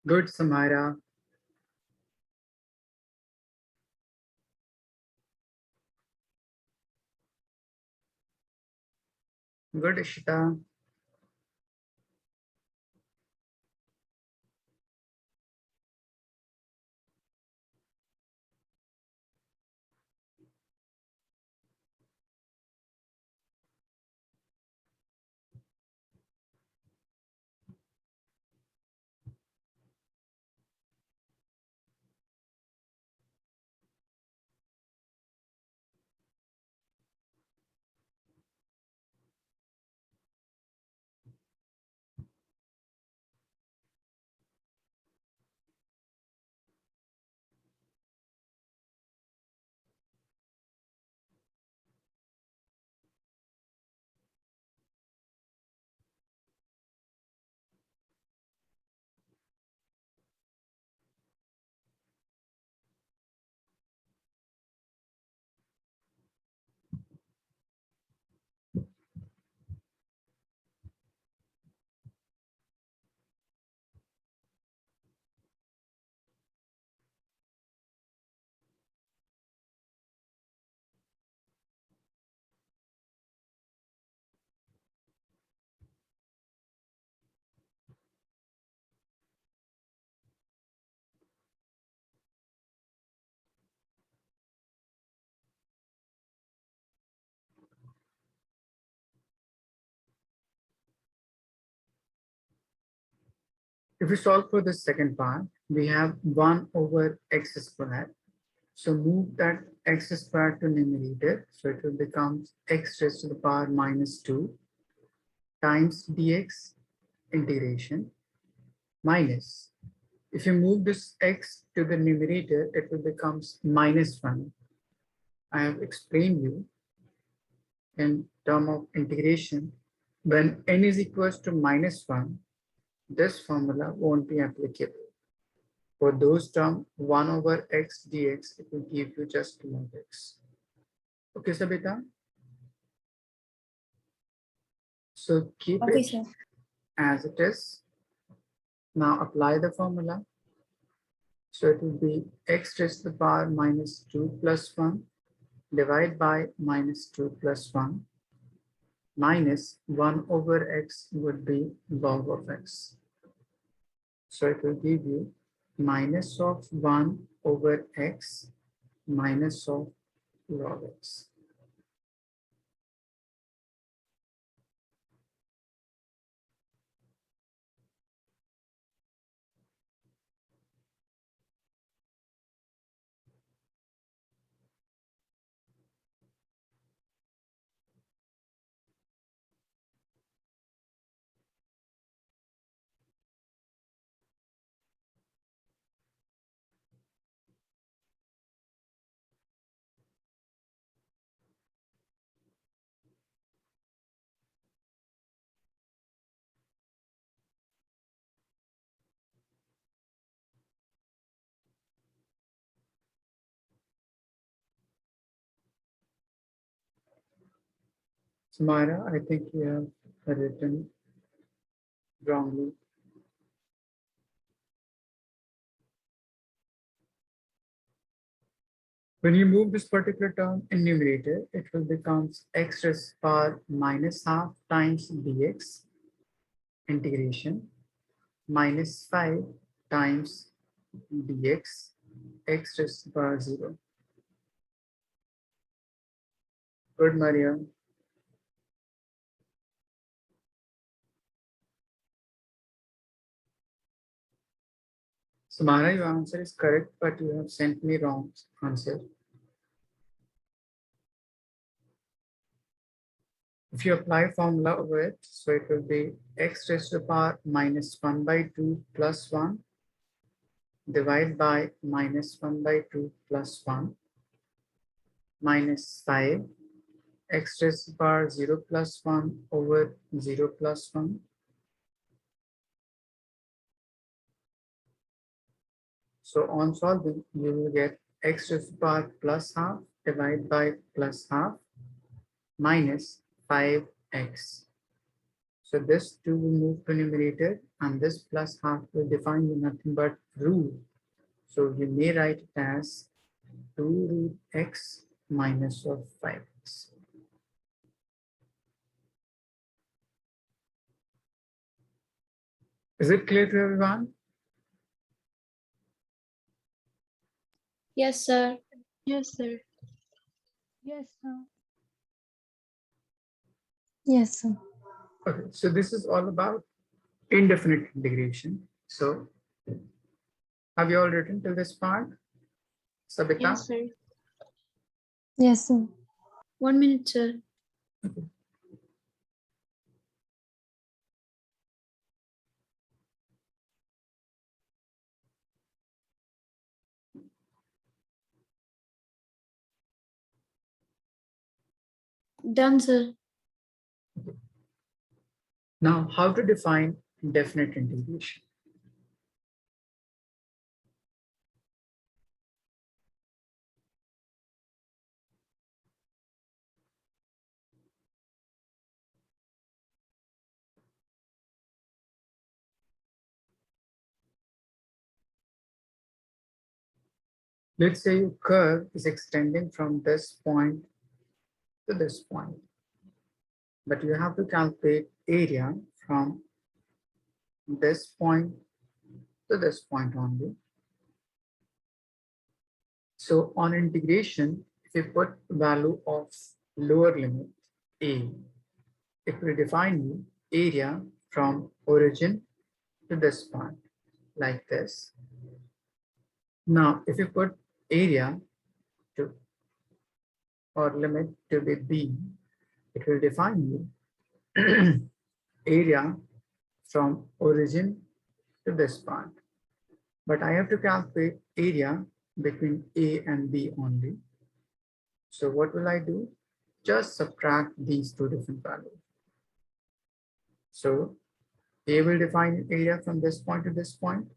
Good, Samira. Good, Ishita. If we solve for the second part, we have 1 over x squared. So move that x squared to numerator. So it will become x raised to the power minus 2 times dx integration minus. If you move this x to the numerator, it will become minus 1. I have explained you in term of integration, when n is equals to minus 1, this formula won't be applicable. For those term 1 over x dx, it will give you just log x. Okay, Sabita? So keep Okay, it sir. as it is. Now apply the formula. So it will be x raised to the power minus 2 plus 1 divided by minus 2 plus 1 minus 1 over x would be log of x. So it will give you minus of 1 over x minus of log x. Samara, I think you have written wrongly. When you move this particular term in numerator, it will become x raised to the power minus half times dx integration minus 5 times dx x raised to the power 0. Good, Maria. Samara, your answer is correct, but you have sent me wrong answer. If you apply formula over it, so it will be x raised to the power minus 1 by 2 plus 1 divided by minus 1 by 2 plus 1 minus 5 x raised to the power 0 plus 1 over 0 plus 1. So on solving, you will get x raised to the power plus half divided by plus half minus 5x. So this 2 will move to numerator and this plus half will define you nothing but root. So you may write it as 2 root x minus of 5x. Is it clear to everyone? Yes, sir. Yes, sir. Yes, sir. Yes, sir. Okay, so this is all about indefinite integration. So have you all written till this part? Sabita? Yes, sir. Yes, sir. 1 minute, sir. Done, sir. Now, how to define definite integration? Let's say your curve is extending from this point to this point, but you have to calculate area from this point to this point only. So on integration, if you put value of lower limit a, it will define you area from origin to this point. like this. Now, if you put area to or limit to be b, it will define you area from origin to this part. But I have to calculate area between A and B only. So what will I do? Just subtract these two different values. So A will define area from this point to this point.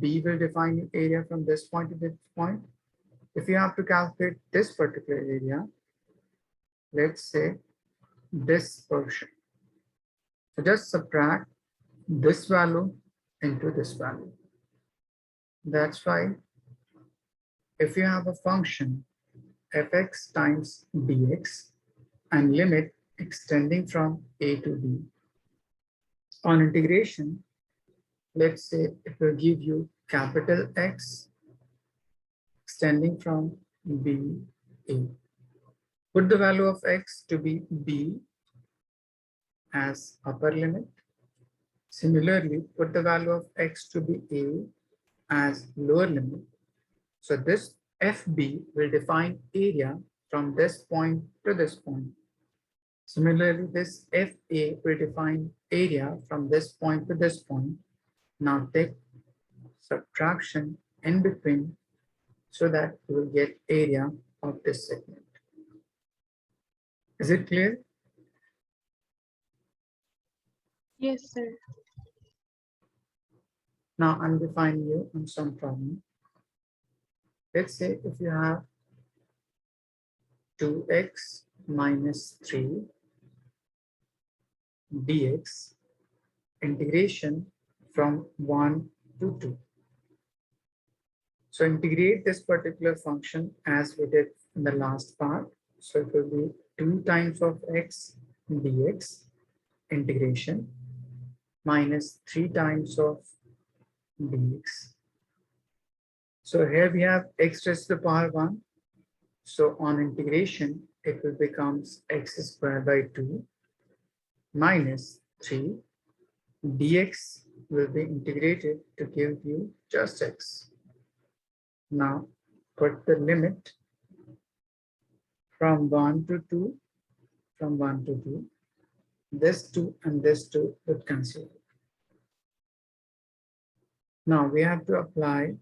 B will define area from this point to this point. If you have to calculate this particular area, let's say this portion. So just subtract this value into this value. That's why if you have a function fx times dx and limit extending from a to b, on integration, let's say it will give you capital X extending from b a. Put the value of x to be b as upper limit. Similarly, put the value of x to be a as lower limit. So this FB will define area from this point to this point. Similarly, this FA will define area from this point to this point. Now take subtraction in between so that you will get area of this segment. Is it clear? Yes, sir. Now I'm defining you on some problem. Let's say if you have 2x minus 3 dx integration from 1 to 2. So integrate this particular function as we did in the last part. So it will be 2 times of x dx integration minus 3 times of dx. So here we have x raised to the power 1. So on integration, it will becomes x squared by 2 minus 3. Dx will be integrated to give you just x. Now put the limit from 1 to 2, from 1 to 2. This 2 and this 2 would cancel. Now we have to apply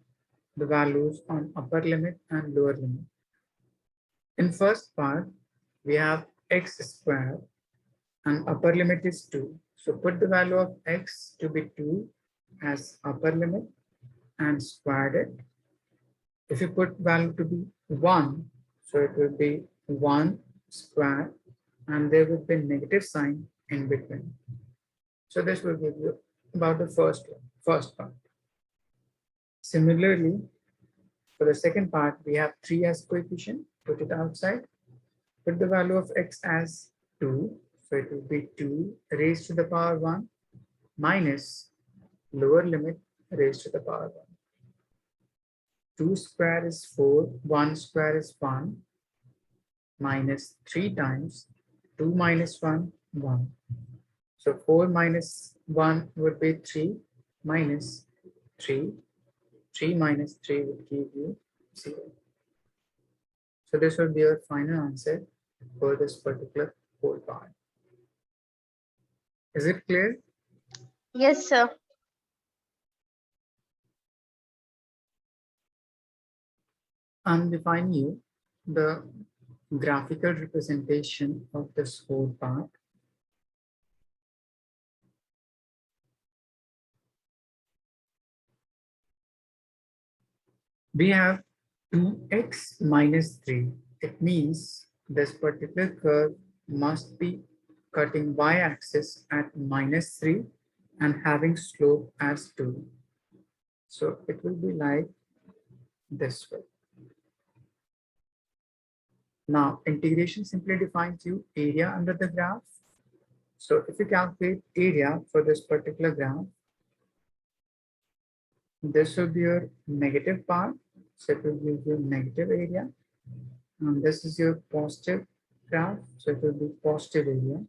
the values on upper limit and lower limit. In first part, we have x squared and upper limit is 2. So put the value of x to be 2 as upper limit and squared it. If you put value to be 1, so it will be 1 squared and there will be negative sign in between. So this will give you about the first part. Similarly, for the second part, we have 3 as coefficient, put it outside, put the value of x as 2, so it will be 2 raised to the power 1 minus lower limit raised to the power 1. 2 square is 4, 1 square is 1, minus 3 times 2 minus 1, 1. So 4 minus 1 would be 3 minus 3. 3 minus 3 would give you 0. So this will be your final answer for this particular whole part. Is it clear? Yes, sir. I'm defining you the graphical representation of this whole part. We have 2x minus 3. It means this particular curve must be cutting y-axis at minus 3 and having slope as 2. So it will be like this way. Now integration simply defines you area under the graph. So if you calculate area for this particular graph, this will be your negative part. So it will give you negative area. And this is your positive graph. So it will be positive area.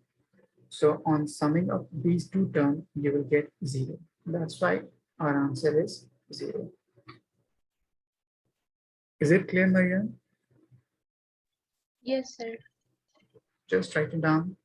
So on summing up these two terms, you will get 0. That's why Our answer is 0. Is it clear, Mariam? Yes, sir. Just write it down.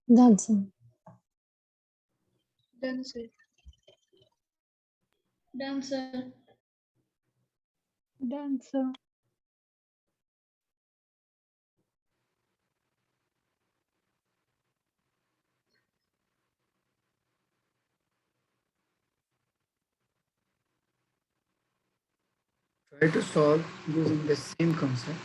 Done, sir. Done, sir. Done, sir. Done, sir. Try to solve using the same concept.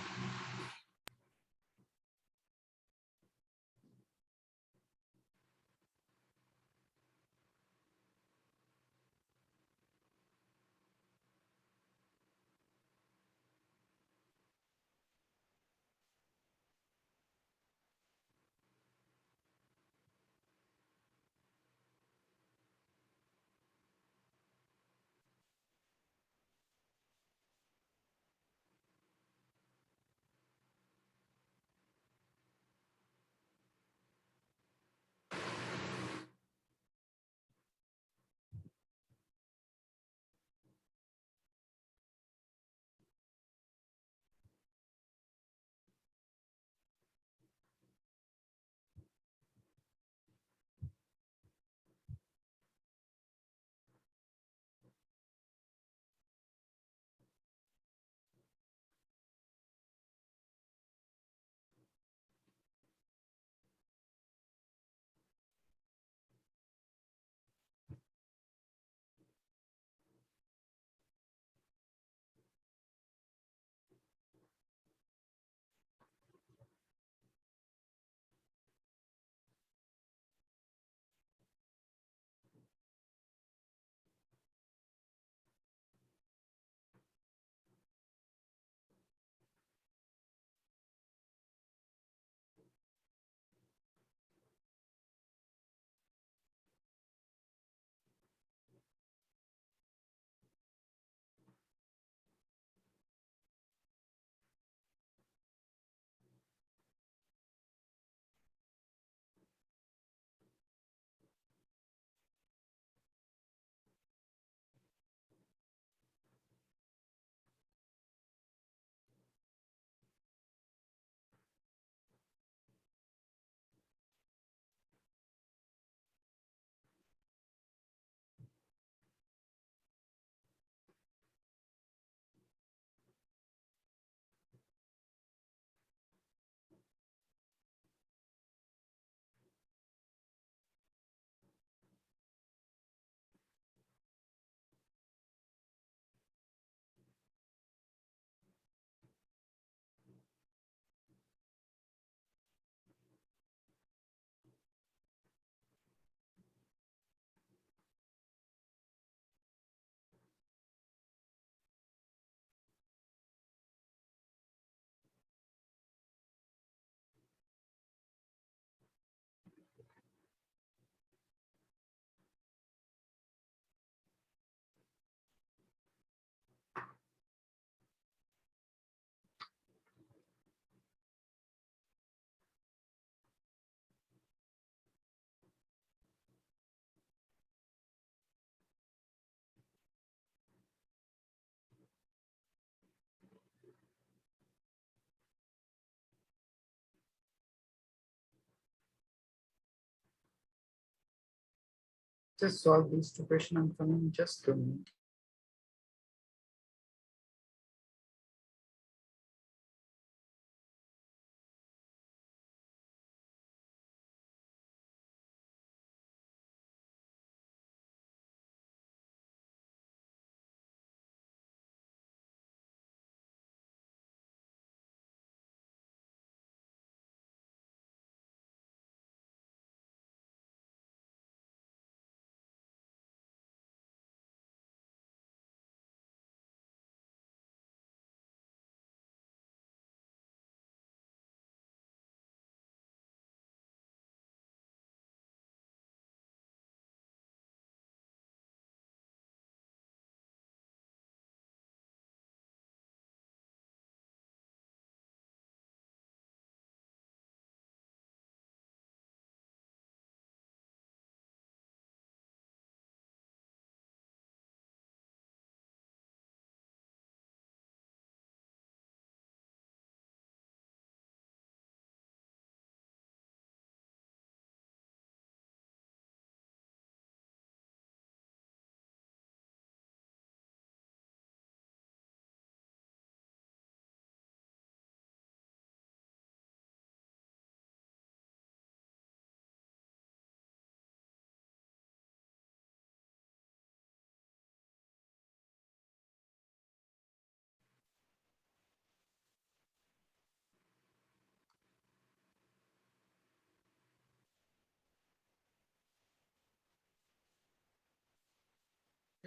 Just solve these two questions. I'm coming just 2 minutes.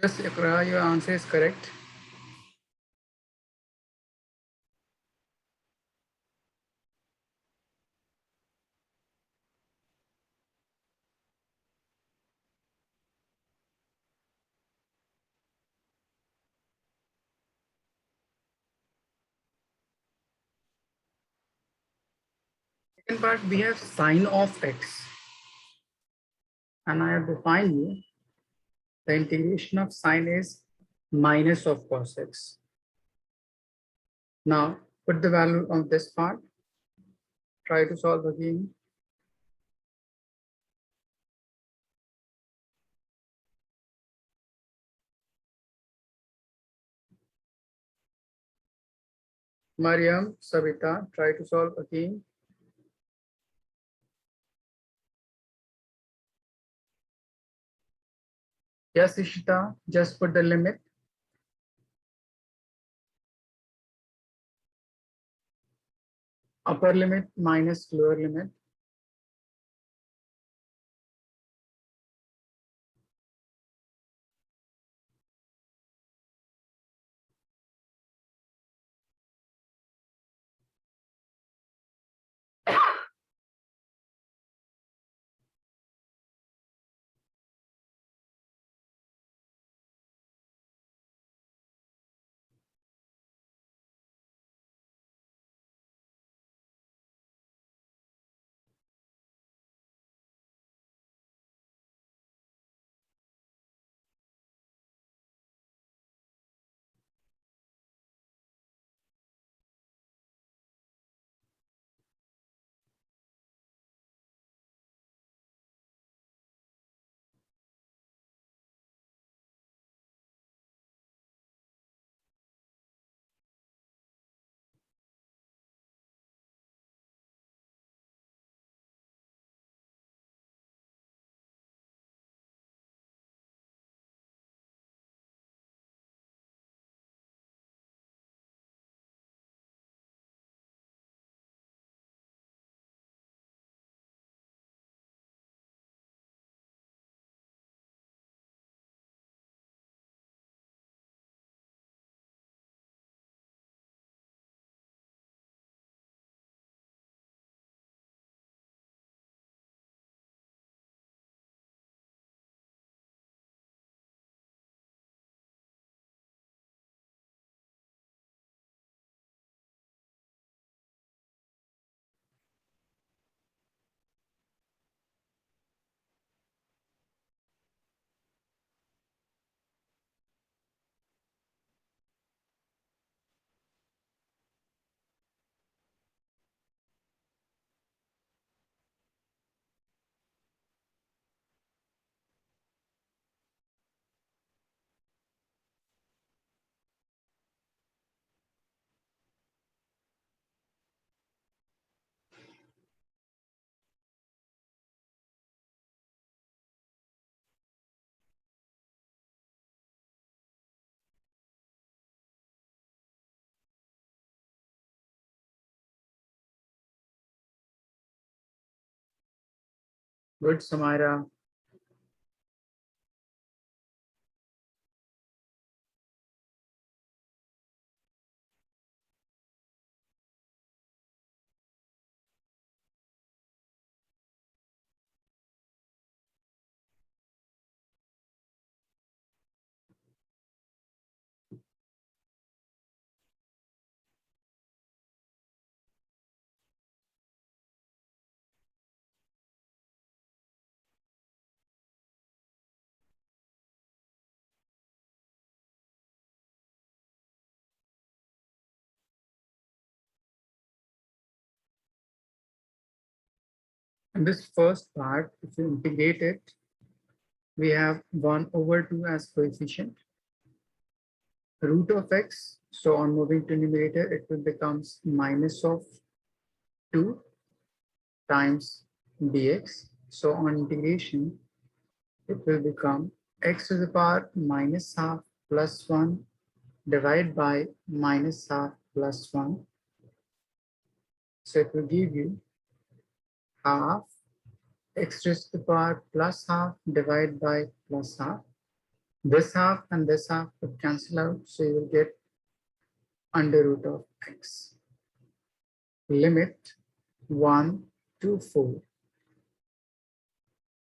Yes, Iqra, your answer is correct. Second part, we have sine of x. And I have defined you the integration of sine is minus of cos x. Now, put the value of this part. Try to solve again. Mariam, Savita, try to solve again. Yes, Ishita, just put the limit. Upper limit minus lower limit. Good, Samira. In this first part, if you integrate it, we have 1 over 2 as coefficient. Root of x, so on moving to numerator, it will becomes minus of 2 times dx. So on integration, it will become x to the power minus half plus 1 divided by minus half plus 1. So it will give you half x raised to the power plus half divided by plus half This half and this half would cancel out, so you will get under root of x. Limit 1 to 4.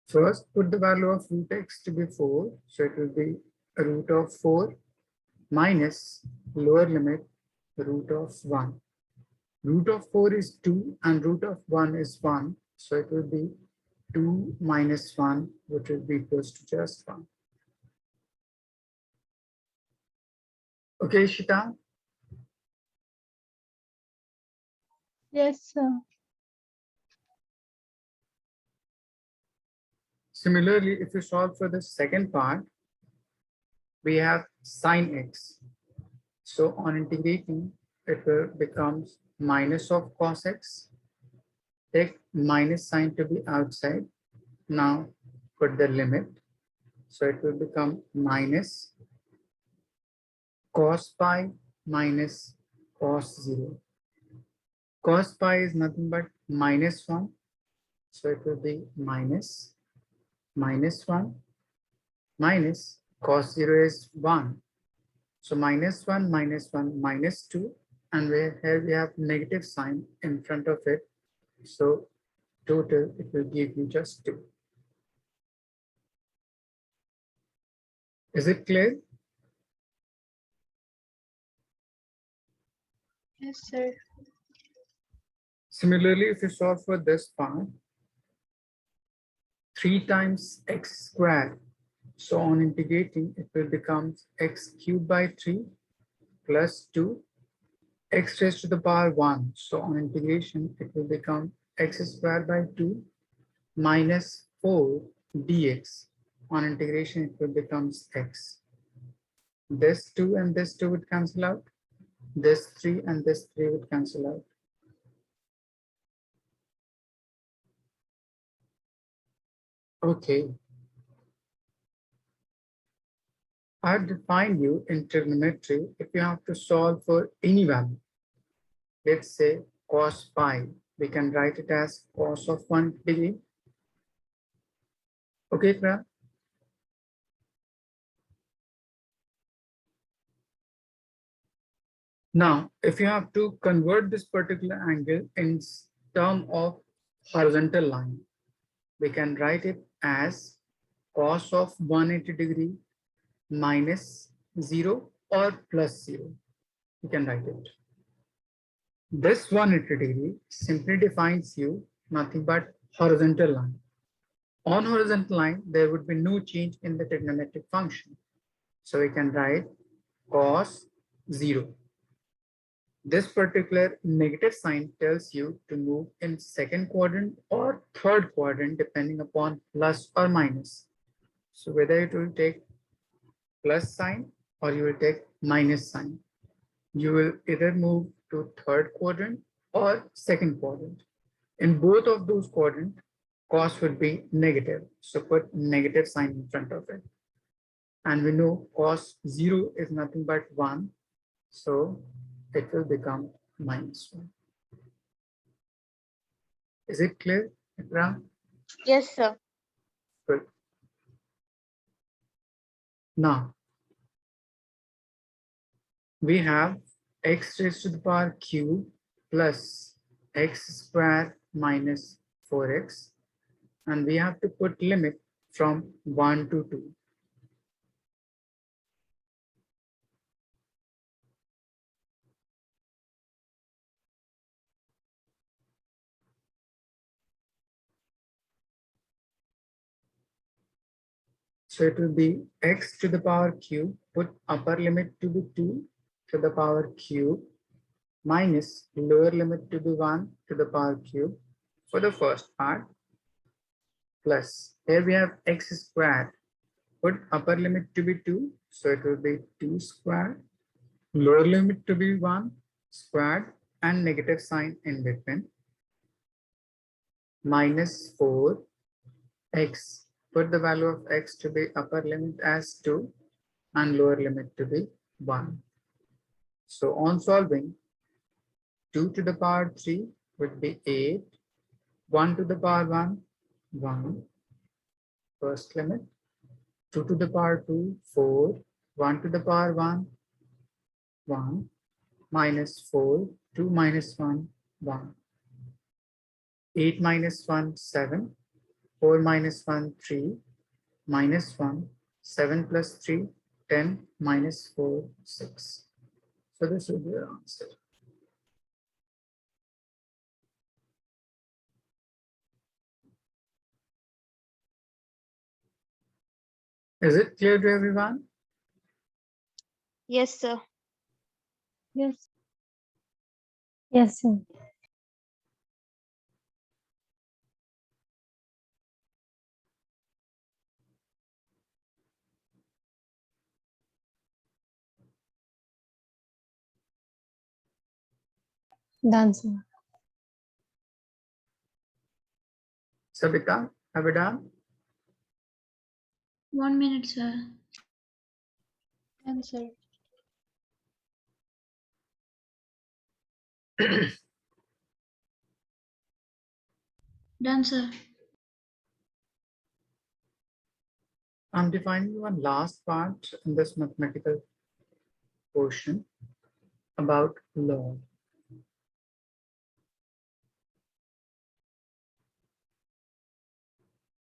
First, put the value of root x to be 4, so it will be root of 4 minus lower limit root of 1. Root of 4 is 2 and root of 1 is 1, so it will be 2 minus 1, which will be equals to just 1. Okay, Shita? Yes, sir. Similarly, if you solve for the second part, we have sine x. So on integrating, it will becomes minus of cos x. Take minus sign to be outside. Now put the limit. So it will become minus cos pi minus cos 0. Cos pi is nothing but minus 1. So it will be minus 1 minus cos 0 is 1. So minus 1 minus 2, and here we have negative sign in front of it. So total, it will give you just 2. Is it clear? Yes, sir. Similarly, if you solve for this part, 3 times x squared. So on integrating, it will become x cubed by 3 plus 2 x raised to the power 1. So on integration, it will become x squared by 2 minus 4 dx. On integration, it will become x. This 2 and this 2 would cancel out. This 3 and this 3 would cancel out. Okay. I have defined you in trigonometry if you have to solve for any value. Let's say cos pi. We can write it as cos of 1 degree. Okay, Clara? Now, if you have to convert this particular angle in terms of horizontal line, we can write it as cos of 180 degree minus 0 or plus 0. You can write it. This 180 degree simply defines you nothing but horizontal line. On horizontal line, there would be no change in the trigonometric function. So we can write cos 0. This particular negative sign tells you to move in second quadrant or third quadrant depending upon plus or minus. So whether it will take plus sign or you will take minus sign, you will either move to third quadrant or second quadrant. In both of those quadrants, cos would be negative. So put negative sign in front of it. And we know cos 0 is nothing but 1. So it will become minus 1. Is it clear, Ikra? Yes, sir. Good. Now, we have x raised to the power cube plus x squared minus 4x. And we have to put limit from 1 to 2. So it will be x to the power cube, put upper limit to be 2 to the power cube minus lower limit to be 1 to the power cube for the first part, plus here we have x squared, put upper limit to be 2, so it will be 2 squared, lower limit to be 1 squared and negative sign in between, minus 4 x. Put the value of x to be upper limit as 2 and lower limit to be 1. So on solving, 2 to the power 3 would be 8, 1 to the power 1, 1, first limit, 2 to the power 2, 4, 1 to the power 1, 1, minus 4, 2 minus 1, 1, 8 minus 1, 7, 4 minus 1, 3, minus 1, 7 plus 3, 10, minus 4, 6. So this will be your answer. Is it clear to everyone? Yes, sir. Yes. Yes, sir. Done, sir. Sabita, have you done? 1 minute, sir. Done, sir. Done, sir. I'm defining one last part in this mathematical portion about log.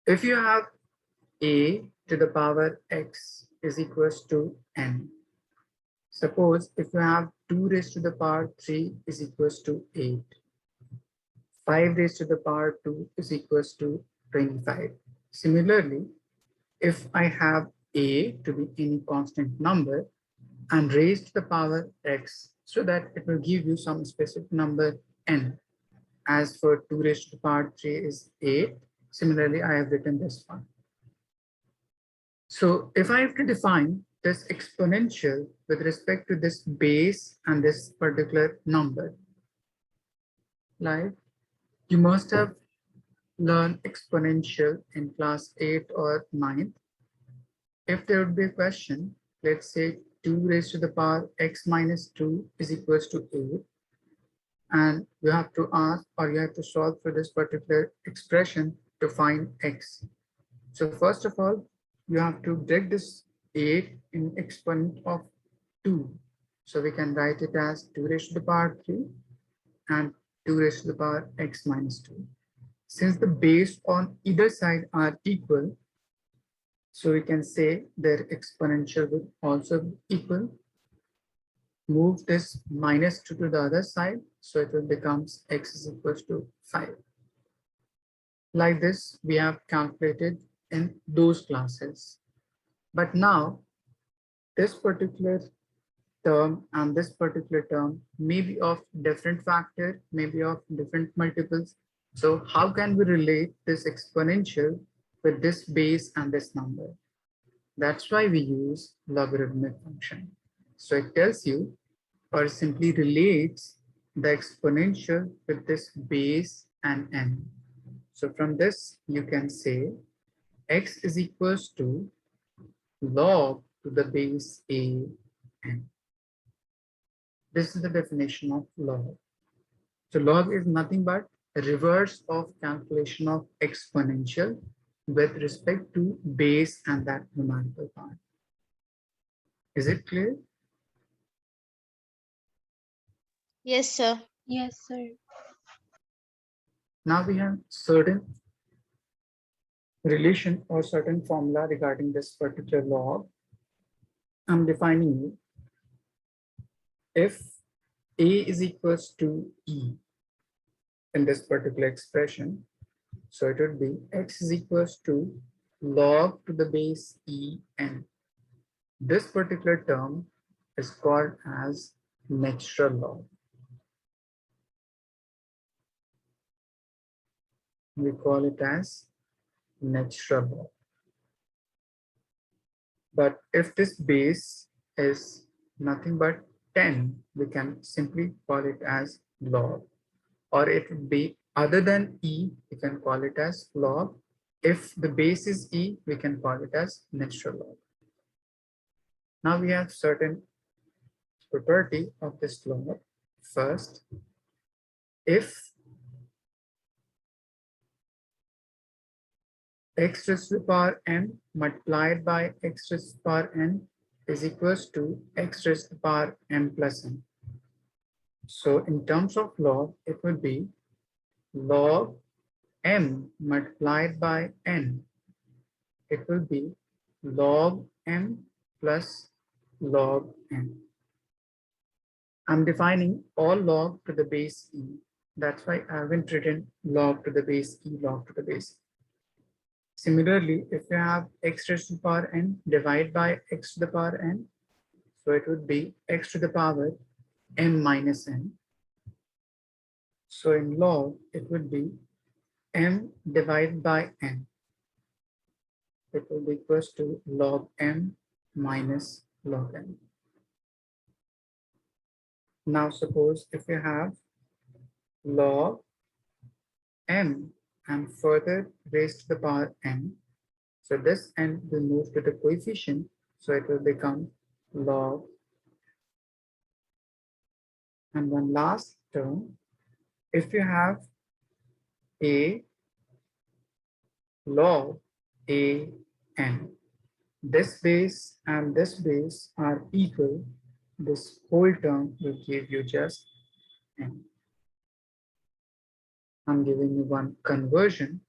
If you have a to the power x is equals to n. Suppose if you have 2 raised to the power 3 is equals to 8. 5 raised to the power 2 is equals to 25. Similarly, if I have a to be any constant number and raised to the power x so that it will give you some specific number n. As for 2 raised to the power 3 is 8. Similarly, I have written this one. So if I have to define this exponential with respect to this base and this particular number, like you must have learned exponential in class 8 or 9th. If there would be a question, let's say 2 raised to the power x minus 2 is equals to 8. And you have to ask or you have to solve for this particular expression to find x. So first of all, you have to break this 8 in exponent of 2. So we can write it as 2 raised to the power 3 and 2 raised to the power x minus 2. Since the base on either side are equal, so we can say their exponential will also be equal. Move this minus 2 to the other side, so it will becomes x is equals to 5. Like this, we have calculated in those classes. But now, this particular term and this particular term may be of different factor, may be of different multiples. So how can we relate this exponential with this base and this number? That's why we use logarithmic function. So it tells you or simply relates the exponential with this base and n. So from this, you can say x is equals to log to the base a n. This is the definition of log. So log is nothing but a reverse of calculation of exponential with respect to base and that numerical part. Is it clear? Yes, sir. Yes, sir. Now we have certain relation or certain formula regarding this particular log. I'm defining it. If a is equals to e in this particular expression, so it would be x is equals to log to the base e n. This particular term is called as natural log. We call it as natural log. But if this base is nothing but 10, we can simply call it as log. Or it would be other than e, we can call it as log. If the base is e, we can call it as natural log. Now we have certain property of this log. First, if x raised to the power n multiplied by x raised to the power n is equals to x raised to the power m plus n. So in terms of log, it would be log m multiplied by n. It will be log m plus log n. I'm defining all log to the base e. That's why I haven't written log to the base e, log to the base. Similarly, if you have x raised to the power n, divide by x to the power n. So it would be x to the power m minus n. So in log, it would be m divided by n. It will be equals to log m minus log n. Now suppose if you have log m and further raised to the power n, so this n will move to the coefficient, so it will become log. And one last term, if you have a log a n, this base and this base are equal, this whole term will give you just n. I'm giving you one conversion.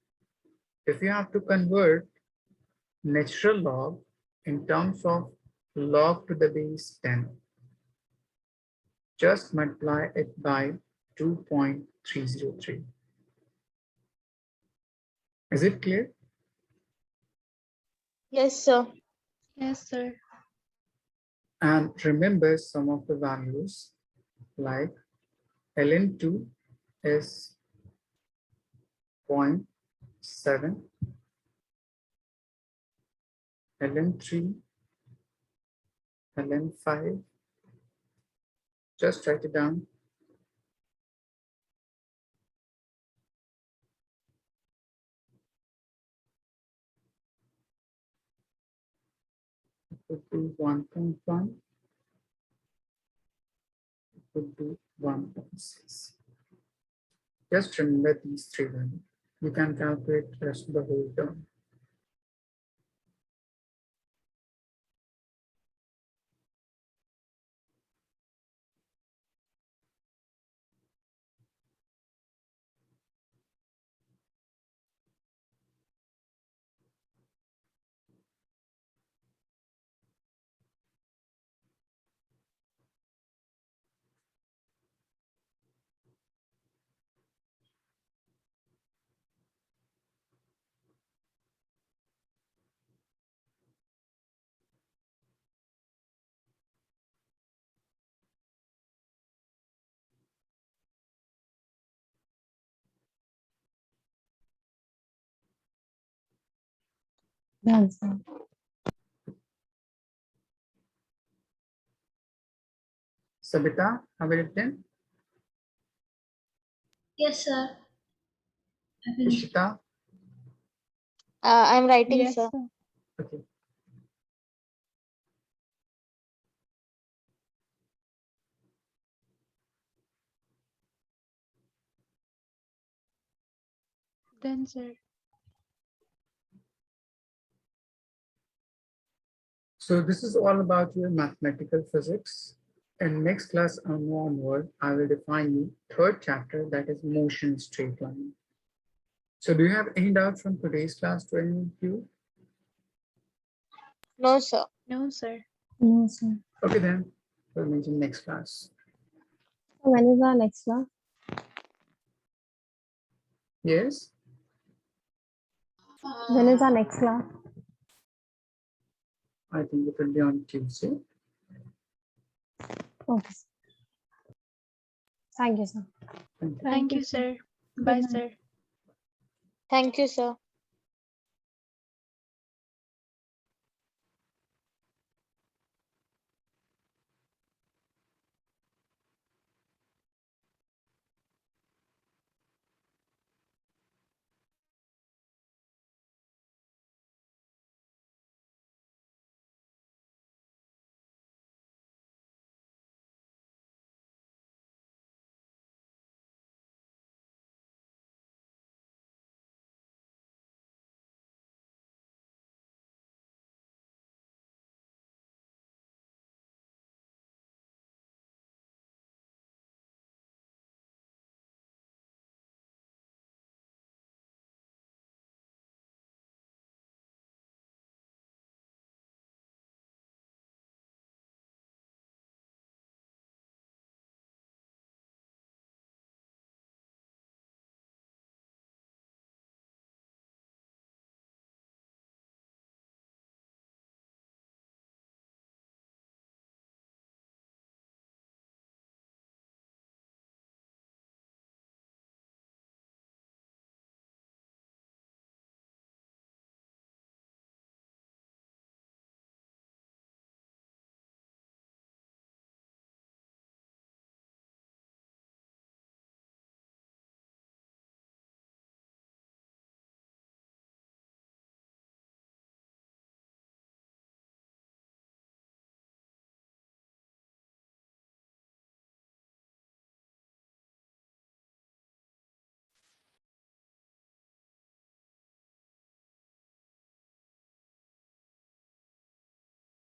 If you have to convert natural log in terms of log to the base 10, just multiply it by 2.303. Is it clear? Yes, sir. Yes, sir. And remember some of the values like ln2 is 0.7, ln3, ln5, just write it down. It would be 1.1, it would be 1.6. Just remember these three values. You can calculate the rest of the whole term. Done, sir. Sabita, have you written? Yes, sir. I finished. Ishita? I'm writing, Yes, sir. sir. Okay. Done, sir. So this is all about your mathematical physics. In next class onward, I will define you third chapter, that is motion straight line. So do you have any doubt from today's class to any of you? No, sir. No, sir. No, sir. Okay then, we'll meet in next class. So when is our next class? Yes? When is our next class? I think it will be on Tuesday. Okay. Sir. Thank you, sir. Thank you. Thank you, sir. Bye, night. sir. Thank you, sir.